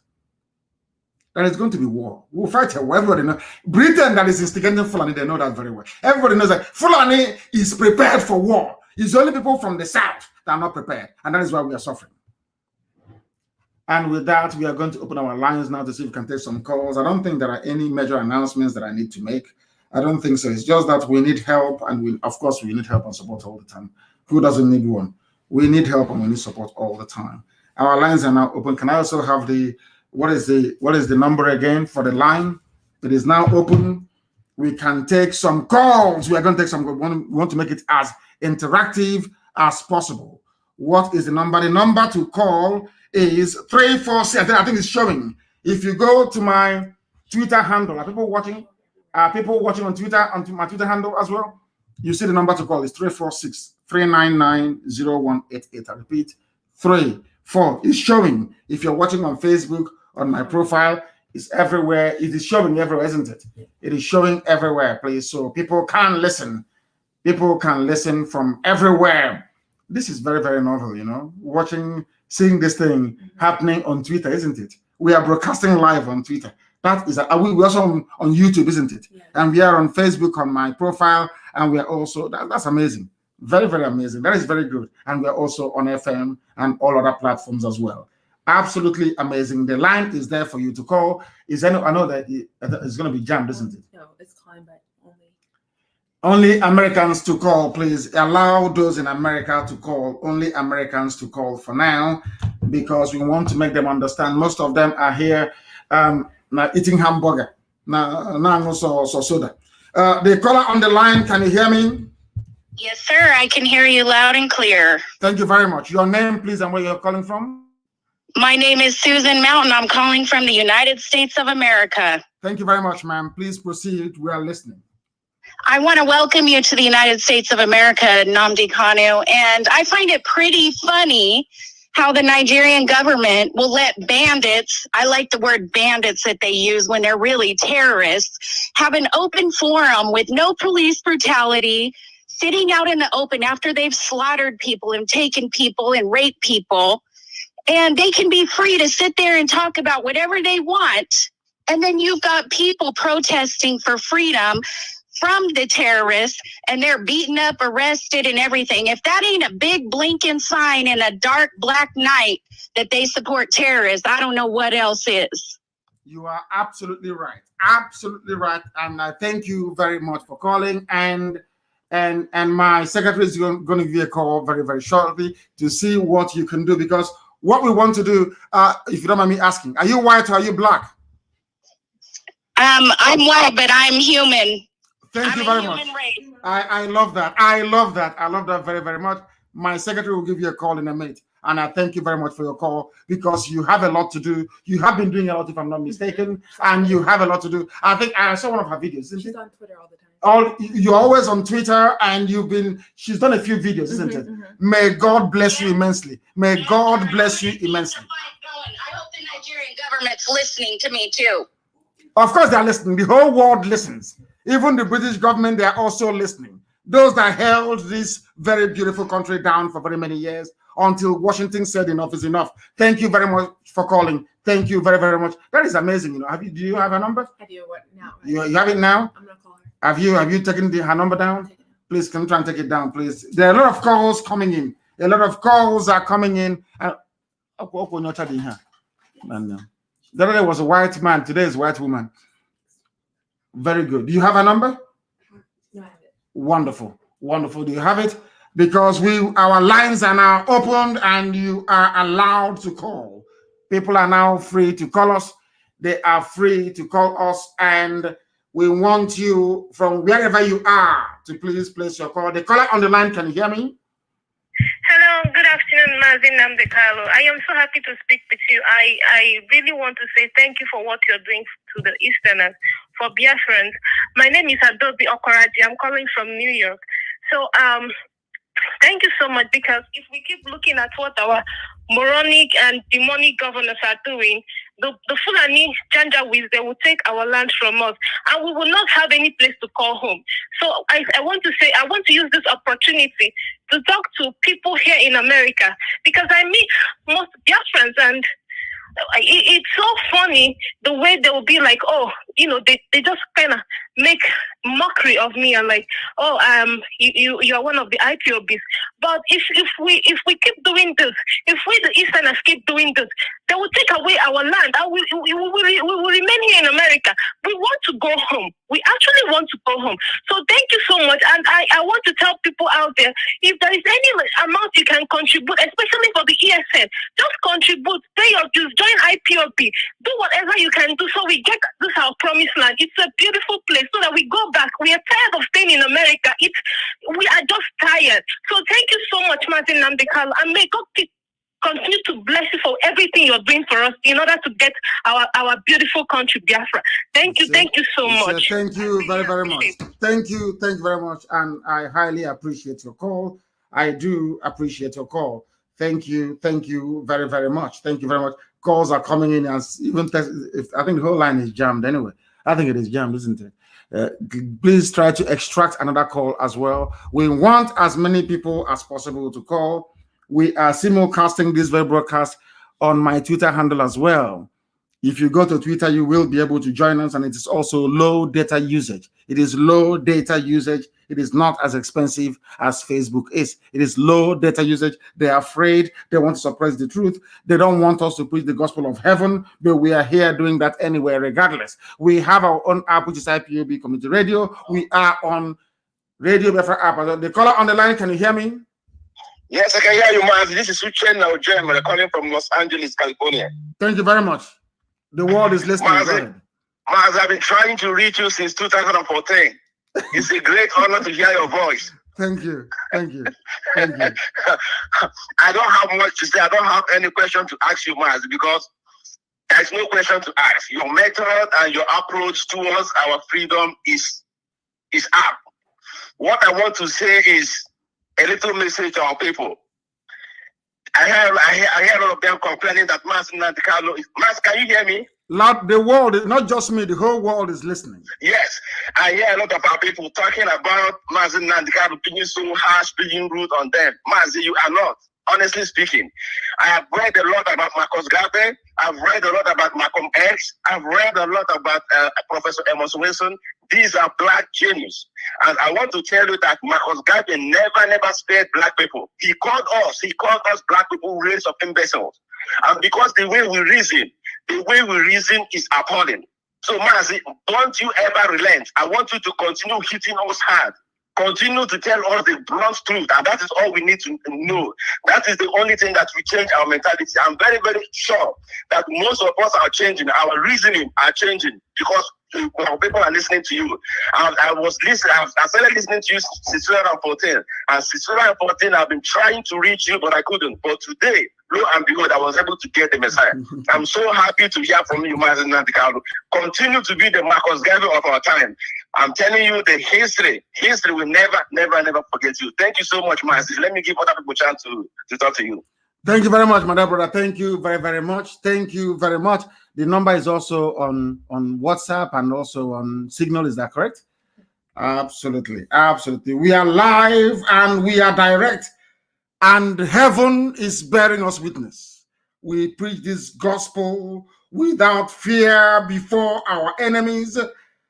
And it's going to be war. We'll fight a war. Everybody knows. Britain that is instigating Fulani, they know that very well. Everybody knows that Fulani is prepared for war. It's only people from the south that are not prepared, and that is why we are suffering. And with that, we are going to open our lines now to see if we can take some calls. I don't think there are any major announcements that I need to make. I don't think so. It's just that we need help, and of course, we need help and support all the time. Who doesn't need one? We need help and we need support all the time. Our lines are now open. Can I also have what is the number again for the line? It is now open. We can take some calls. We are going to take some. We want to make it as interactive as possible. What is the number? The number to call is 346. I think it's showing. If you go to my Twitter handle, are people watching? Are people watching on Twitter, on my Twitter handle as well? You see the number to call is 346-399-0188. I repeat, 34. It's showing. If you're watching on Facebook, on my profile, it's everywhere. It is showing everywhere, isn't it? It is showing everywhere, please. So people can listen. People can listen from everywhere. This is very, very novel, you know, seeing this thing happening on Twitter, isn't it? We are broadcasting live on Twitter. That is, we're also on YouTube, isn't it? Yeah. And we are on Facebook on my profile, and we are also, that's amazing. Very, very amazing. That is very good. And we're also on FM and all other platforms as well. Absolutely amazing. The line is there for you to call. I know that it's going to be jammed, isn't it? No, it's calling, but only Americans to call, please. Allow those in America to call. Only Americans to call for now, because we want to make them understand. Most of them are here eating hamburger. Soda. The caller on the line, can you hear me? Yes, sir. I can hear you loud and clear. Thank you very much. Your name, please, and where you're calling from? My name is Susan Mountain. I'm calling from the United States of America. Thank you very much, ma'am. Please proceed. We are listening. I want to welcome you to the United States of America, Nnamdi Kanu. And I find it pretty funny how the Nigerian government will let bandits, I like the word bandits that they use when they're really terrorists, have an open forum with no police brutality, sitting out in the open after they've slaughtered people and taken people and raped people. And they can be free to sit there and talk about whatever they want. And then you've got people protesting for freedom from the terrorists, and they're beaten up, arrested, and everything. If that ain't a big blinking sign in a dark black night that they support terrorists, I don't know what else is. You are absolutely right. Absolutely right. And I thank you very much for calling. And my secretary is going to give you a call very, very shortly to see what you can do. Because what we want to do, if you don't mind me asking, are you white or are you black? I'm white, but I'm human. Thank you very much. I love that. I love that. I love that very, very much. My secretary will give you a call in a minute. And I thank you very much for your call because you have a lot to do. You have been doing a lot, if I'm not mistaken, and you have a lot to do. I think I saw one of her videos, isn't She's it? on Twitter all the time. You're always on Twitter, and she's done a few videos, isn't it? May God bless you immensely. May God bless you immensely. I hope the Nigerian government's listening to me too. Of course, they're listening. The whole world listens. Even the British government, they are also listening. Those that held this very beautiful country down for very many years until Washington said enough is enough. Thank you very much for calling. Thank you very, very much. That is amazing. You know, do you have a number? I do. What now? You have it now? I'm gonna call her. Have you taken her number down? Please, can you try and take it down, please? There are a lot of calls coming in. A lot of calls are coming in. And the other day was a white man. Today is a white woman. Very good. Do you have a number? No, I have it. Wonderful. Wonderful. Do you have it? Because our lines are now opened and you are allowed to call. People are now free to call us. They are free to call us, and we want you from wherever you are to please place your call. The caller on the line, can you hear me? Hello, good afternoon, Mazi, Nnamdi. I am so happy to speak with you. I really want to say thank you for what you're doing to the Easterners, for Biafrans. My name is Adobe Okoraji. I'm calling from New York. So, thank you so much, because if we keep looking at what our moronic and demonic governors are doing, the Fulani Janjaweeds, they will take our land from us, and we will not have any place to call home. So I want to use this opportunity to talk to people here in America, because I meet most Biafrans, and it's so funny the way they will be like, oh, you know, they just kind of make mockery of me and like, oh, you are one of the IPOBs. But if we keep doing this, if we the Easterners keep doing this, they will take away our land, and we will remain here in America. We want to go home. We actually want to go home. So thank you so much. And I want to tell people out there, if there is any amount you can contribute, especially for the ESN, just contribute, pay your dues, join IPOB, do whatever you can do so we get this our promised land. It's a beautiful place so that we go back. We are tired of staying in America. We are just tired. So thank you so much, Martin Nnamdi, and may God continue to bless you for everything you're doing for us in order to get our beautiful country, Biafra. Thank you so much. Thank you very, very much. Thank you very much, and I highly appreciate your call. I do appreciate your call. Thank you very, very much. Thank you very much. Calls are coming in, as even if I think the whole line is jammed anyway. I think it is jammed, isn't it? Please try to extract another call as well. We want as many people as possible to call. We are simulcasting this very broadcast on my Twitter handle as well. If you go to Twitter, you will be able to join us, and it is also low data usage. It is low data usage. It is not as expensive as Facebook is. It is low data usage. They are afraid. They want to suppress the truth. They don't want us to preach the gospel of heaven, but we are here doing that anyway, regardless. We have our own app, which is IPOB Community Radio. We are on Radio Biafra app. The caller on the line, can you hear me? Yes, I can hear you, Mazi. This is Uchen now, German, calling from Los Angeles, California. Thank you very much. The world is listening. Mazi, I've been trying to reach you since 2014. It's a great honor to hear your voice. Thank you. I don't have much to say. I don't have any question to ask you, Mazi, because there's no question to ask. Your method and your approach towards our freedom is up. What I want to say is a little message to our people. I hear all of them complaining that Mazi Nnamdi Kanu is. Mazi, can you hear me? Loud, the world, not just me, the whole world is listening. Yes, I hear a lot of our people talking about Mazi Nnamdi Kanu being so harsh, being rude on them. Mazi, you are not. Honestly speaking, I have read a lot about Marcus Garvey. I've read a lot about Malcolm X. I've read a lot about Professor Amos Wilson. These are black genius. And I want to tell you that Marcus Garvey never spared black people. He called us black people race of imbeciles. And because the way we reason is appalling. So Mazi, don't you ever relent. I want you to continue hitting us hard. Continue to tell us the blunt truth, and that is all we need to know. That is the only thing that will change our mentality. I'm very, very sure that most of us are changing. Our reasoning are changing because people are listening to you. I started listening to you since 2014. And since 2014, I've been trying to reach you, but I couldn't. But today, lo and behold, I was able to get the Messiah. I'm so happy to hear from you, Mazi Nnamdi Kanu. Continue to be the Marcus Garvey of our time. I'm telling you, the history will never forget you. Thank you so much, Mazi. Let me give other people a chance to talk to you. Thank you very much, my dear brother. Thank you very, very much. Thank you very much. The number is also on WhatsApp and also on Signal. Is that correct? Absolutely. Absolutely. We are live and we are direct, and heaven is bearing us witness. We preach this gospel without fear before our enemies.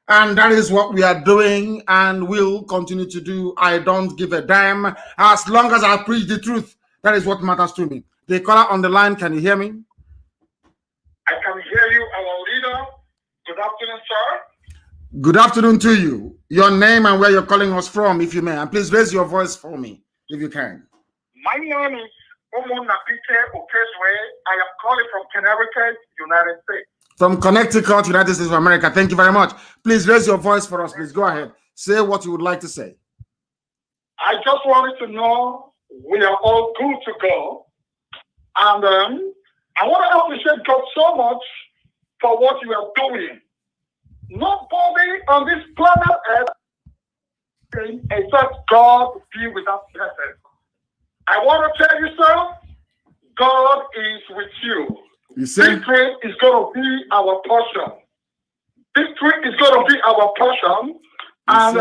And that is what we are doing and will continue to do. I don't give a damn as long as I preach the truth. That is what matters to me. The caller on the line, can you hear me? I can hear you, our leader. Good afternoon, sir. Good afternoon to you. Your name and where you're calling us from, if you may. And please raise your voice for me, if you can. My name is Napite Okezwe. I am calling from Connecticut, United States. From Connecticut, United States of America. Thank you very much. Please raise your voice for us. Please go ahead. Say what you would like to say. I just wanted to know we are all good to go. And I want to appreciate God so much for what you are doing. Nobody on this planet Earth except God be with us blessed. I want to tell you, sir, God is with you. Victory is going to be our portion. Victory is going to be our portion. And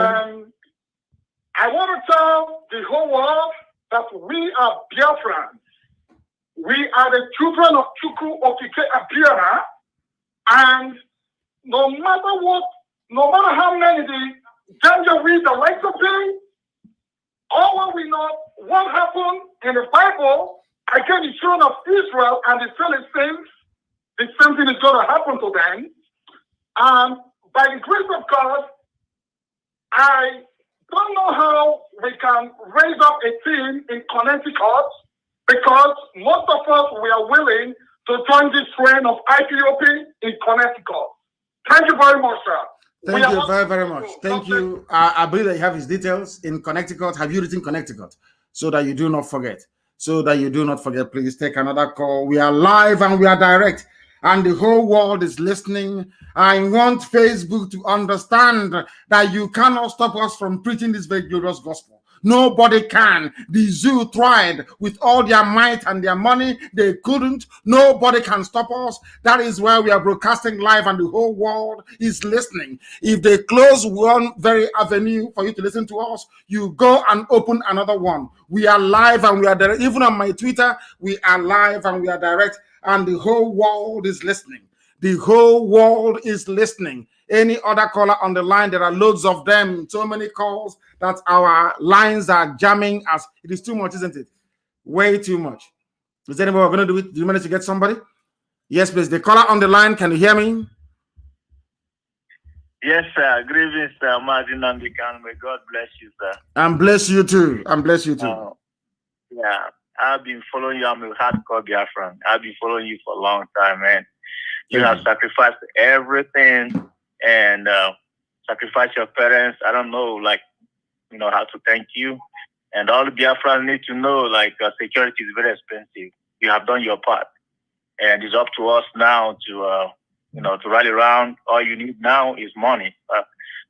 I want to tell the whole world that we are Biafran. We are the children of Chukwu Okike Abiara. And no matter what, no matter how many the danger we the likes of being, all we know what happened in the Bible against the children of Israel and the Philistines, the same thing is going to happen to them. And by the grace of God, I don't know how we can raise up a team in Connecticut because most of us, we are willing to join this train of IPOP in Connecticut. Thank you very much, sir. Thank you very, very much. Thank you. I believe that you have his details in Connecticut. Have you written Connecticut so that you do not forget? So that you do not forget, please take another call. We are live and we are direct, and the whole world is listening. I want Facebook to understand that you cannot stop us from preaching this very glorious gospel. Nobody can. The zoo tried with all their might and their money. They couldn't. Nobody can stop us. That is why we are broadcasting live and the whole world is listening. If they close one very avenue for you to listen to us, you go and open another one. We are live and we are direct. Even on my Twitter, we are live and we are direct, and the whole world is listening. The whole world is listening. Any other caller on the line, there are loads of them, so many calls that our lines are jamming as it is too much, isn't it? Way too much. Is there anybody going to do it? Do you manage to get somebody? Yes, please. The caller on the line, can you hear me? Yes, sir. Good evening, sir. Mazi Nnamdi Kanu. May God bless you, sir. And bless you too. And bless you too. Yeah, I've been following you. I'm a hardcore Biafran. I've been following you for a long time, man. You have sacrificed everything and sacrificed your parents. I don't know, how to thank you. And all the Biafran need to know, security is very expensive. You have done your part. And it's up to us now to rally around. All you need now is money.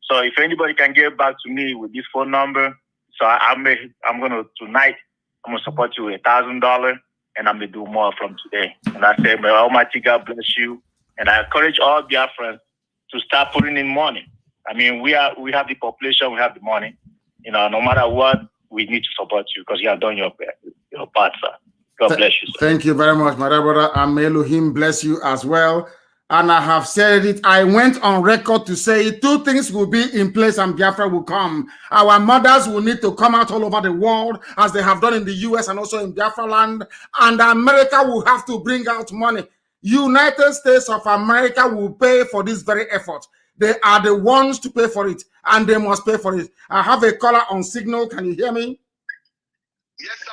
So if anybody can get back to me with this phone number, so I'm going to, tonight, I'm going to support you with $1,000, and I'm going to do more from today. And I say, may Almighty God bless you. And I encourage all Biafrans to start putting in money. I mean, we have the population, we have the money. No matter what, we need to support you because you have done your part, sir. God bless you, sir. Thank you very much, my brother. And may Elohim bless you as well. And I have said it. I went on record to say 2 things will be in place and Biafra will come. Our mothers will need to come out all over the world as they have done in the US and also in Biafra land. And America will have to bring out money. United States of America will pay for this very effort. They are the ones to pay for it, and they must pay for it. I have a caller on signal. Can you hear me? Yes, sir.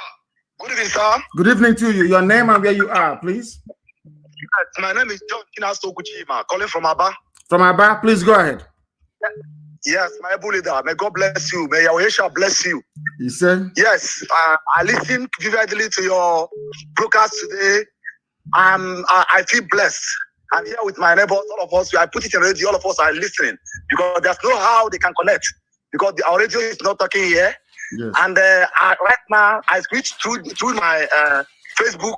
Good evening, sir. Good evening to you. Your name and where you are, please. Yes, my name is John Kinasokuchima, calling from Aba. From Aba, please go ahead. Yes, my leader. May God bless you. May Yahweh bless you. You said? Yes, I listened vividly to your broadcast today. I feel blessed. I'm here with my neighbors, all of us. I put it in radio, all of us are listening because there's no how they can connect because our radio is not talking here. Yes. And right now, I switched through my Facebook.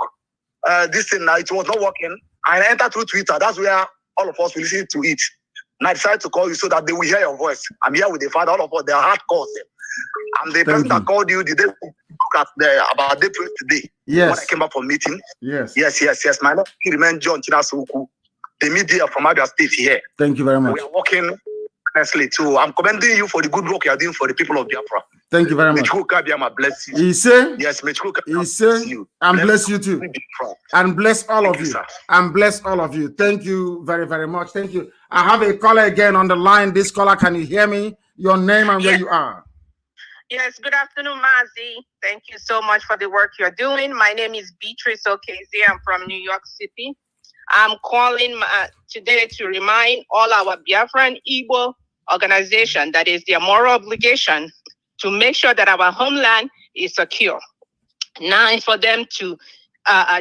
This thing now, it was not working. I entered through Twitter. That's where all of us will listen to it. And I decided to call you so that they will hear your voice. I'm here with the father. All of us, they are hardcore. I'm the person that called you the day about day today. Yes. When I came back from meeting. Yes. Yes. My name remains John Chinasuku, the media from Abia State here. Thank you very much. We are working honestly too. I'm commending you for the good work you are doing for the people of Biafra. Thank you very much. Bless you. He said, yes, he said, and bless you too. And bless all of you. And bless all of you. Thank you very, very much. Thank you. I have a caller again on the line. This caller, can you hear me? Your name and where you are. Yes, good afternoon, Mazi. Thank you so much for the work you're doing. My name is Beatrice Okeze. I'm from New York City. I'm calling today to remind all our Biafran Igbo organization that is their moral obligation to make sure that our homeland is secure. Now, for them to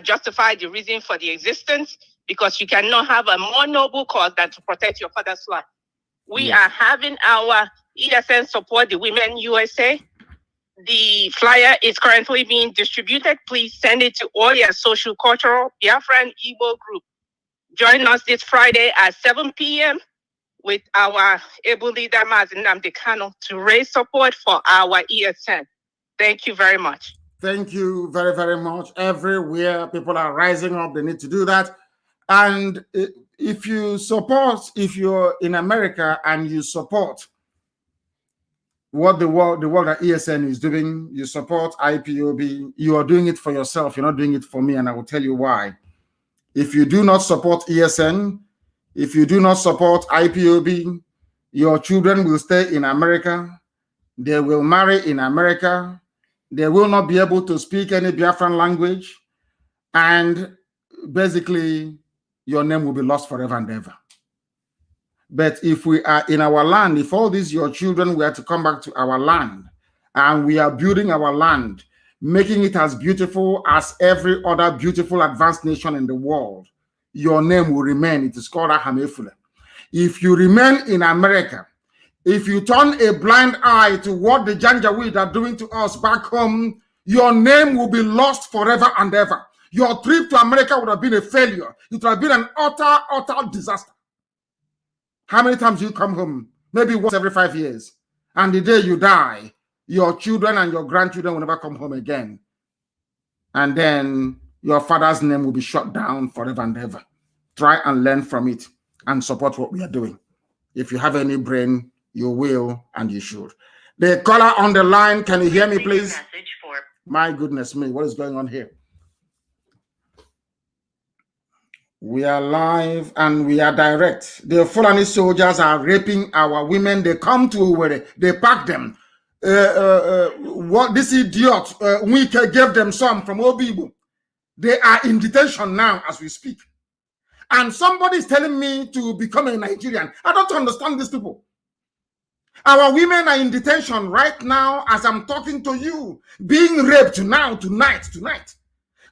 justify the reason for the existence, because you cannot have a more noble cause than to protect your father's life. We are having our ESN support the Women USA. The flyer is currently being distributed. Please send it to all your social, cultural, Biafran Igbo group. Join us this Friday at 7 p.m. with our able leader, Mazi Nnamdi Kanu, to raise support for our ESN. Thank you very much. Thank you very, very much. Everywhere people are rising up, they need to do that. And if you support, if you're in America and you support what the world that ESN is doing, you support IPOB, you are doing it for yourself. You're not doing it for me, and I will tell you why. If you do not support ESN, if you do not support IPOB, your children will stay in America. They will marry in America. They will not be able to speak any Biafran language. And basically, your name will be lost forever and ever. But if we are in our land, if all these your children were to come back to our land, and we are building our land, making it as beautiful as every other beautiful advanced nation in the world, your name will remain. It is called Ahamefule. If you remain in America, if you turn a blind eye to what the Janjaweed are doing to us back home, your name will be lost forever and ever. Your trip to America would have been a failure. It would have been an utter disaster. How many times do you come home? Maybe once every 5 years. And the day you die, your children and your grandchildren will never come home again. And then your father's name will be shut down forever and ever. Try and learn from it and support what we are doing. If you have any brain, you will and you should. The caller on the line, can you hear me, please? My goodness me, what is going on here? We are live and we are direct. The Fulani soldiers are raping our women. They come to Owerri, they pack them. What this idiot, Wike gave them some from Obibo. They are in detention now as we speak. And somebody is telling me to become a Nigerian. I don't understand these people. Our women are in detention right now as I'm talking to you, being raped now, tonight.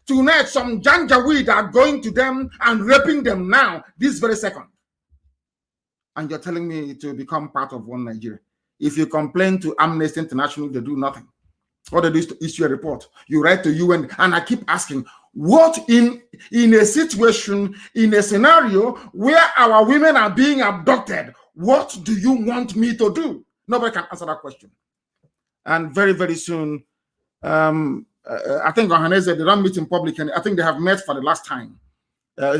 Tonight, some Janjaweed are going to them and raping them now, this very second. And you're telling me to become part of one Nigeria. If you complain to Amnesty International, they do nothing. All they do is to issue a report. You write to UN, and I keep asking, what in a situation, in a scenario where our women are being abducted, what do you want me to do? Nobody can answer that question. And very, very soon, I think Ohaneze, they don't meet in public, and I think they have met for the last time.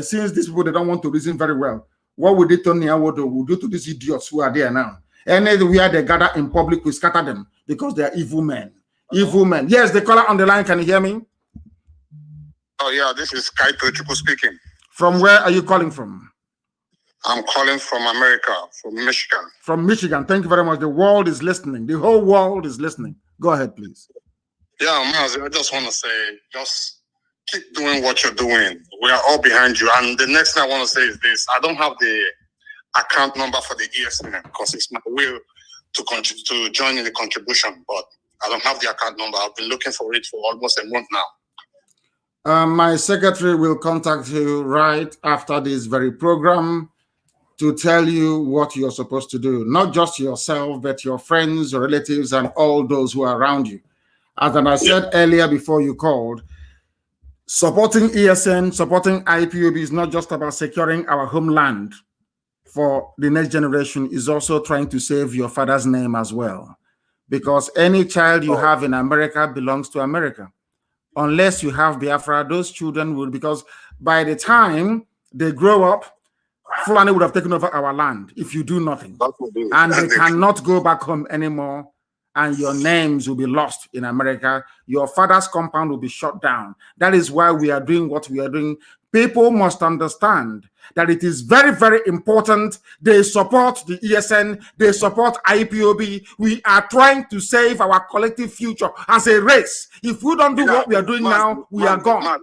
Since these people, they don't want to reason very well. What would they Tony Awodo will do to these idiots who are there now? Anywhere they gather in public, we scatter them because they are evil men. Evil men. Yes, the caller on the line, can you hear me? Oh, yeah, this is Kaito Chuku speaking. From where are you calling from? I'm calling from America, from Michigan. From Michigan. Thank you very much. The world is listening. The whole world is listening. Go ahead, please. Yeah, Mazi, I just want to say, just keep doing what you're doing. We are all behind you. And the next thing I want to say is this. I don't have the account number for the ESN because it's my will to join in the contribution, but I don't have the account number. I've been looking for it for almost a month now. My secretary will contact you right after this very program to tell you what you're supposed to do. Not just yourself, but your friends, your relatives, and all those who are around you. As I said earlier before you called, supporting ESN, supporting IPOB is not just about securing our homeland for the next generation, is also trying to save your father's name as well. Because any child you have in America belongs to America. Unless you have Biafra, those children will, because by the time they grow up, Fulani would have taken over our land if you do nothing. And they cannot go back home anymore. And your names will be lost in America. Your father's compound will be shut down. That is why we are doing what we are doing. People must understand that it is very, very important. They support the ESN. They support IPOB. We are trying to save our collective future as a race. If we don't do what we are doing now, we are gone.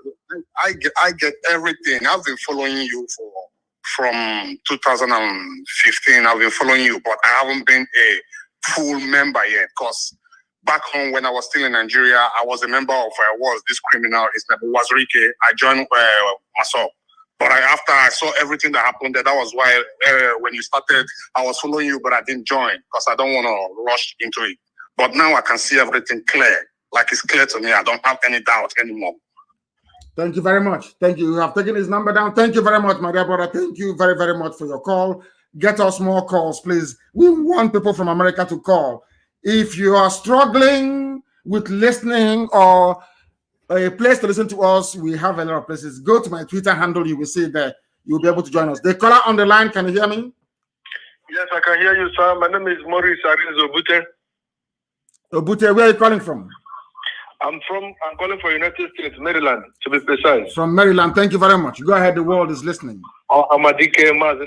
I get everything. I've been following you from 2015. I've been following you, but I haven't been a full member yet, because back home when I was still in Nigeria, I was a member of this criminal. His name was Rike. I joined myself, but after I saw everything that happened there, that was why when you started, I was following you, but I didn't join because I don't want to rush into it. But now I can see everything clear, like it's clear to me. I don't have any doubt anymore. Thank you very much. Thank you. You have taken his number down. Thank you very much, my dear brother. Thank you very, very much for your call. Get us more calls, please. We want people from America to call. If you are struggling with listening or a place to listen to us, we have a lot of places. Go to my Twitter handle. You will see there. You'll be able to join us. The caller on the line, can you hear me? Yes, I can hear you, sir. My name is Maurice Ariz Obute. Obute, where are you calling from? I'm calling for United States, Maryland, to be precise. From Maryland. Thank you very much. Go ahead. The world is listening. Mazi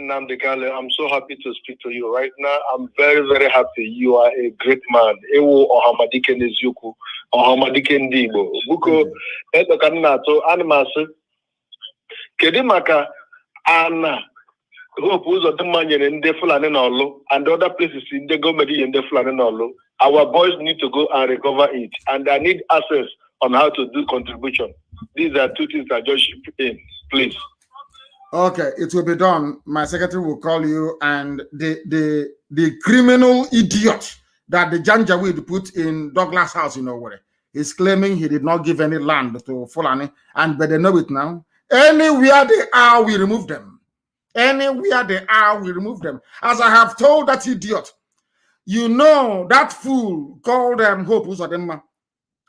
Nnamdi. I'm so happy to speak to you right now. I'm very, very happy. You are a great man. Ewo Ohamadike Nezuku, Ohamadike Ndibo. Buko, Eto Kanato, Animasi, Kedimaka, Anna, Hope was the man in the Fulani Nolo, and other places in the Gomedi in the Fulani Nolo. Our boys need to go and recover it, and I need access on how to do contribution. These are two things I just in, please. Okay, it will be done. My secretary will call you, and the criminal idiot that the Janjaweed put in Douglas House in Owerri is claiming he did not give any land to Fulani, but they know it now. Anywhere they are, we remove them. Anywhere they are, we remove them. As I have told that idiot, you know, that fool called Hope Uzodinma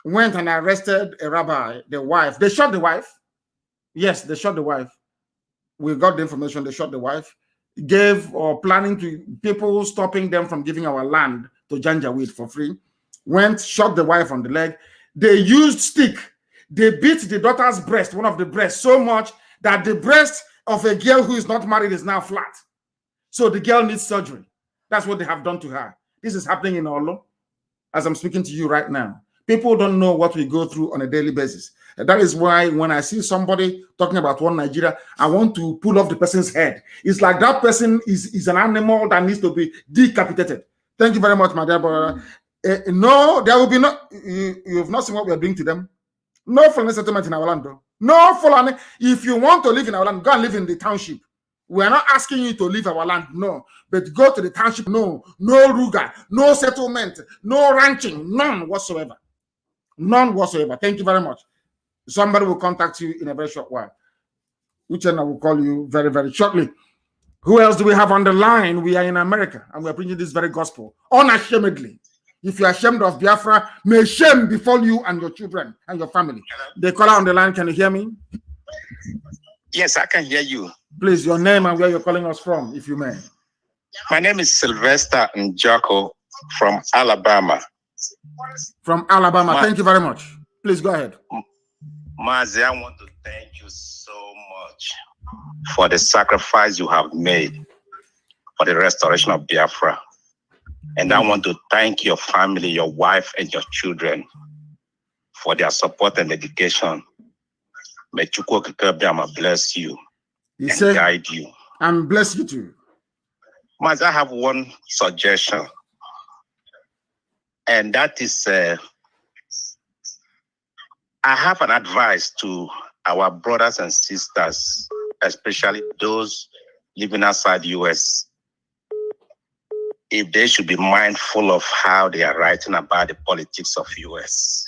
went and arrested a rabbi, the wife. They shot the wife. Yes, they shot the wife. We got the information. They shot the wife. Gave or planning to people stopping them from giving our land to Janjaweed for free. Went, shot the wife on the leg. They used stick. They beat the daughter's breast, one of the breasts, so much that the breast of a girl who is not married is now flat. So the girl needs surgery. That's what they have done to her. This is happening in Olo as I'm speaking to you right now. People don't know what we go through on a daily basis. And that is why when I see somebody talking about one Nigeria, I want to pull off the person's head. It's like that person is an animal that needs to be decapitated. Thank you very much, my dear brother. No, there will be no, you have not seen what we are doing to them. No Fulani settlement in our land, though. No Fulani. If you want to live in our land, go and live in the township. We are not asking you to leave our land, no. But go to the township, no. No Ruga, no settlement, no ranching, none whatsoever. None whatsoever. Thank you very much. Somebody will contact you in a very short while. Uchenna will call you very, very shortly. Who else do we have on the line? We are in America, and we are preaching this very gospel unashamedly. If you are ashamed of Biafra, may shame befall you and your children and your family. The caller on the line, can you hear me? Yes, I can hear you. Please, your name and where you're calling us from, if you may. My name is Sylvester Njoko from Alabama. From Alabama. Thank you very much. Please go ahead. Mazi, I want to thank you so much for the sacrifice you have made for the restoration of Biafra. And I want to thank your family, your wife, and your children for their support and dedication. May Chukwu bless you and guide you. And bless you too. Mazi, I have one suggestion. And that is, I have an advice to our brothers and sisters, especially those living outside the US, if they should be mindful of how they are writing about the politics of US.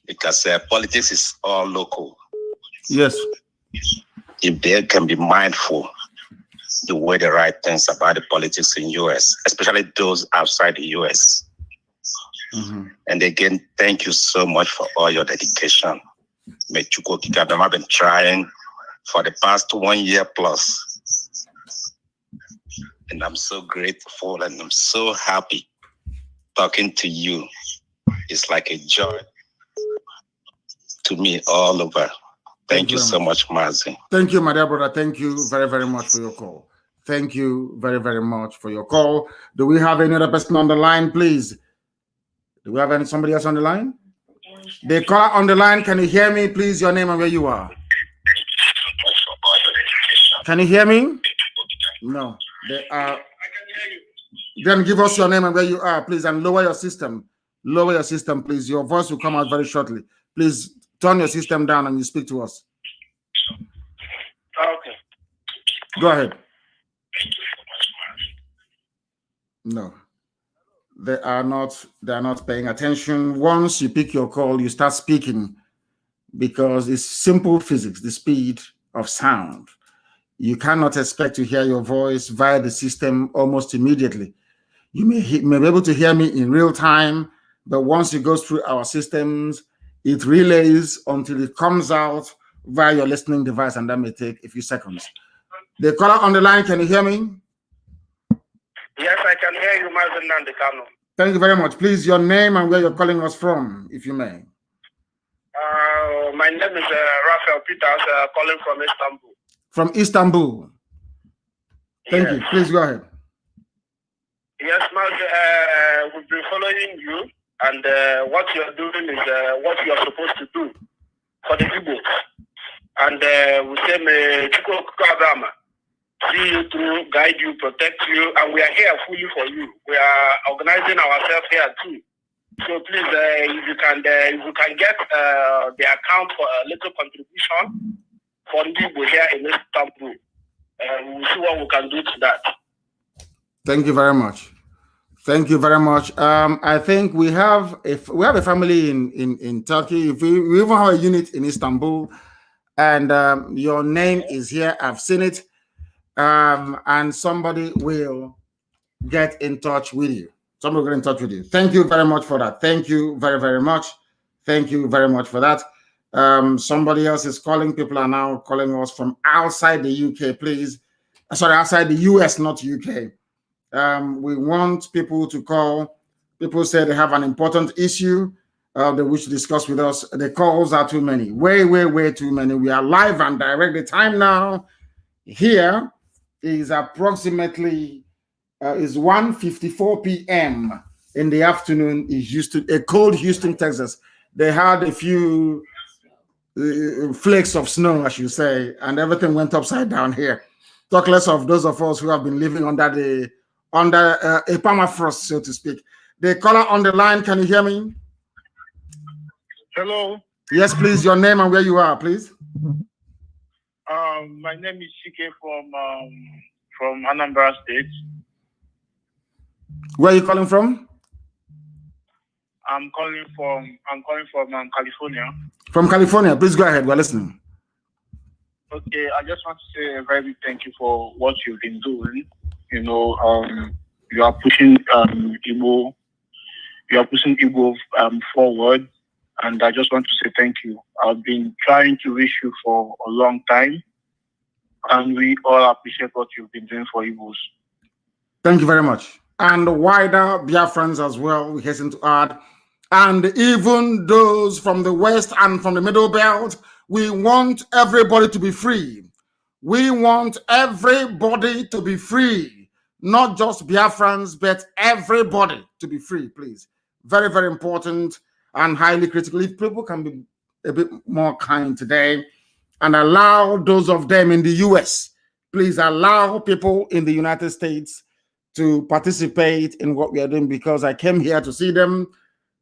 Because politics is all local. Yes. If they can be mindful the way they write things about the politics in US, especially those outside the US. Mm-hmm. And again, thank you so much for all your dedication. I've been trying for the past 1 year plus. And I'm so grateful and I'm so happy talking to you. It's like a joy to me all over. Thank you so much, Mazi. Thank you, my dear brother. Thank you very, very much for your call. Thank you very, very much for your call. Do we have any other person on the line, please? Do we have somebody else on the line? The caller on the line, can you hear me? Please, your name and where you are. Can you hear me? No. Then give us your name and where you are, please, and lower your system. Lower your system, please. Your voice will come out very shortly. Please turn your system down and you speak to us. Okay. Go ahead. No. They are not paying attention. Once you pick your call, you start speaking because it's simple physics, the speed of sound. You cannot expect to hear your voice via the system almost immediately. You may be able to hear me in real time, but once it goes through our systems, it relays until it comes out via your listening device, and that may take a few seconds. The caller on the line, can you hear me? Yes, I can hear you, Mazi Nnamdi Kanu. Thank you very much. Please, your name and where you're calling us from, if you may. My name is Raphael Peters, calling from Istanbul. From Istanbul. Thank you. Please go ahead. Yes, Mazi, we've been following you, and what you're doing is what you're supposed to do for the people. And we say, may Chukwu Kabama see you through, guide you, protect you, and we are here fully for you. We are organizing ourselves here too. So please, if you can get the account for a little contribution for people here in Istanbul, we'll see what we can do to that. Thank you very much. Thank you very much. I think we have a family in Turkey. We even have a unit in Istanbul, and your name is here. I've seen it. And somebody will get in touch with you. Somebody will get in touch with you. Thank you very much for that. Thank you very, very much. Thank you very much for that. Somebody else is calling. People are now calling us from outside the UK, please. Sorry, outside the US, not UK. We want people to call. People say they have an important issue they wish to discuss with us. The calls are too many. Way, way, way too many. We are live and direct. The time now here is approximately is 1:54 p.m. in the afternoon in Houston, a cold Houston, Texas. They had a few flakes of snow, I should say, and everything went upside down here. Talk less of those of us who have been living under a permafrost, so to speak. The caller on the line, can you hear me? Hello. Yes, please. Your name and where you are, please. My name is Chike from Anambra State. Where are you calling from? I'm calling from California. From California. Please go ahead. We're listening. Okay, I just want to say a very big thank you for what you've been doing. you are pushing Igbo, forward, and I just want to say thank you. I've been trying to reach you for a long time, and we all appreciate what you've been doing for Igbos. Thank you very much. And wider Biafrans as well, we hasten to add, and even those from the West and from the Middle Belt, we want everybody to be free. We want everybody to be free, not just Biafrans, but everybody to be free, please. Very, very important and highly critical. If people can be a bit more kind today and allow those of them in the US, please allow people in the United States to participate in what we are doing, because I came here to see them,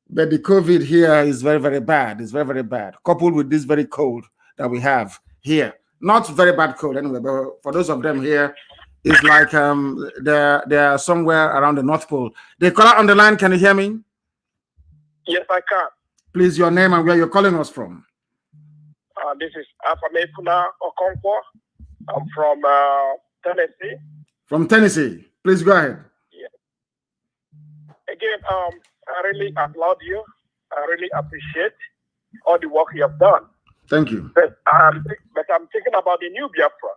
but the COVID here is very, very bad. It's very, very bad, coupled with this very cold that we have here. Not very bad cold anyway, but for those of them here, it's like they're somewhere around the North Pole. The caller on the line, can you hear me? Yes, I can. Please, your name and where you're calling us from. This is Afamefuna Okonkwo. I'm from Tennessee. From Tennessee. Please go ahead. Yeah. Again, I really applaud you. I really appreciate all the work you have done. Thank you. But I'm thinking about the new Biafra.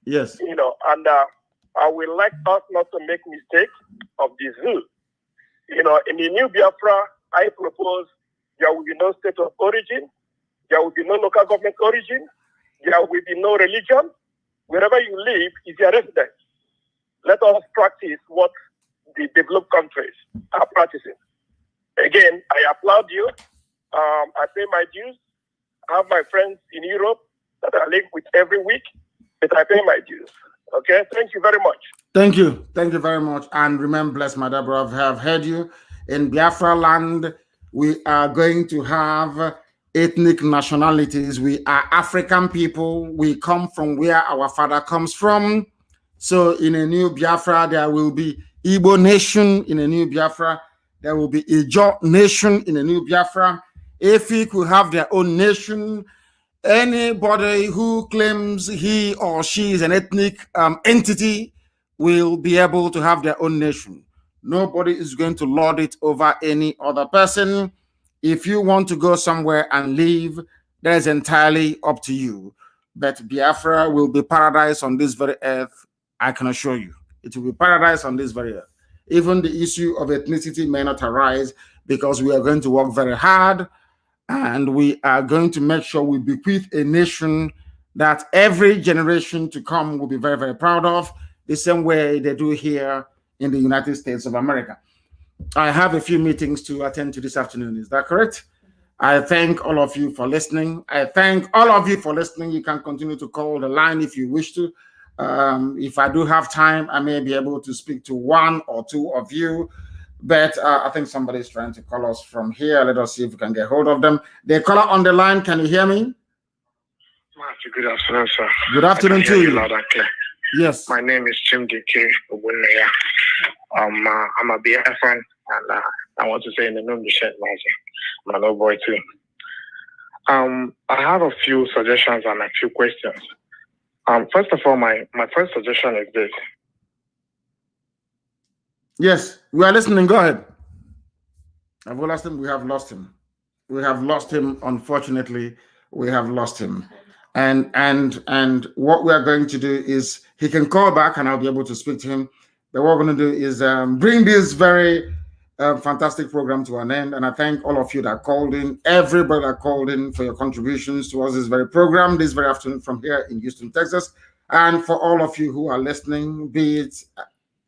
Yes. You know, and I would like us not to make mistakes of this rule. You know, in the new Biafra, I propose there will be no state of origin, there will be no local government origin, there will be no religion. Wherever you live is your residence. Let us practice what the developed countries are practicing. Again, I applaud you. I pay my dues. I have my friends in Europe that I live with every week, but I pay my dues. Okay, thank you very much. Thank you. Thank you very much. And remember, bless my dear brother, I have heard you. In Biafra land, we are going to have ethnic nationalities. We are African people. We come from where our father comes from. So in a new Biafra, there will be Igbo nation. In a new Biafra, there will be Ijo nation. In a new Biafra, Efi could have their own nation. Anybody who claims he or she is an ethnic entity will be able to have their own nation. Nobody is going to lord it over any other person. If you want to go somewhere and live, that is entirely up to you. But Biafra will be paradise on this very earth, I can assure you. It will be paradise on this very earth. Even the issue of ethnicity may not arise, because we are going to work very hard, and we are going to make sure we bequeath a nation that every generation to come will be very, very proud of, the same way they do here in the United States of America. I have a few meetings to attend to this afternoon. Is that correct? I thank all of you for listening. I thank all of you for listening. You can continue to call the line if you wish to. If I do have time, I may be able to speak to one or two of you. But I think somebody's trying to call us from here. Let us see if we can get hold of them. The caller on the line, can you hear me? Good afternoon, sir. Good afternoon to you. Loud and clear. Yes. My name is Chimdike Ogunaya. I'm a Biafran, and I want to say in the name of Mazi. I'm an old boy too. I have a few suggestions and a few questions. First of all, my first suggestion is this. Yes, we are listening. Go ahead. Have we lost him? We have lost him. We have lost him. Unfortunately, we have lost him. And what we are going to do is he can call back, and I'll be able to speak to him. But what we're going to do is bring this very fantastic program to an end. And I thank all of you that called in, everybody that called in for your contributions towards this very program, this very afternoon from here in Houston, Texas. And for all of you who are listening, be it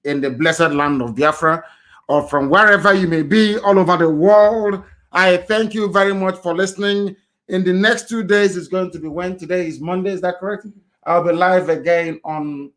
in the blessed land of Biafra or from wherever you may be all over the world, I thank you very much for listening. In the next 2 days, it's going to be when? Today is Monday, is that correct? I'll be live again on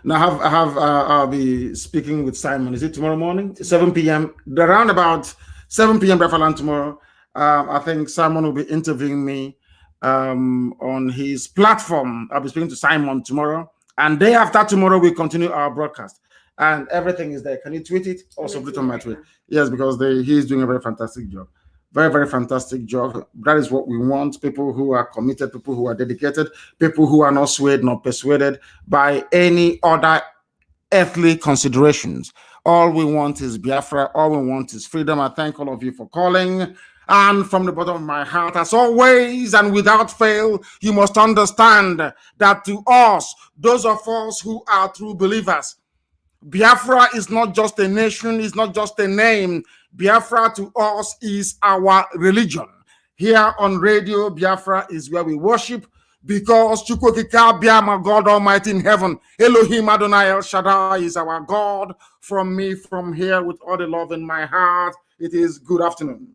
now I'll be speaking with Simon. Is it tomorrow morning? 7 p.m. Around about 7 p.m. Biafra tomorrow. I think Simon will be interviewing me on his platform. I'll be speaking to Simon tomorrow. And day after tomorrow, we continue our broadcast. And everything is there. Can you tweet it? Also put it on my tweet. Yes, because he is doing a very fantastic job. Very, very fantastic job. That is what we want. People who are committed, people who are dedicated, people who are not swayed nor persuaded by any other earthly considerations. All we want is Biafra. All we want is freedom. I thank all of you for calling. And from the bottom of my heart, as always and without fail, you must understand that to us, those of us who are true believers, Biafra is not just a nation, it's not just a name. Biafra to us is our religion. Here on radio, Biafra is where we worship, because Chukwokika Biama, God Almighty in heaven, Elohim Adonai El Shaddai is our God. From me, from here, with all the love in my heart, it is good afternoon.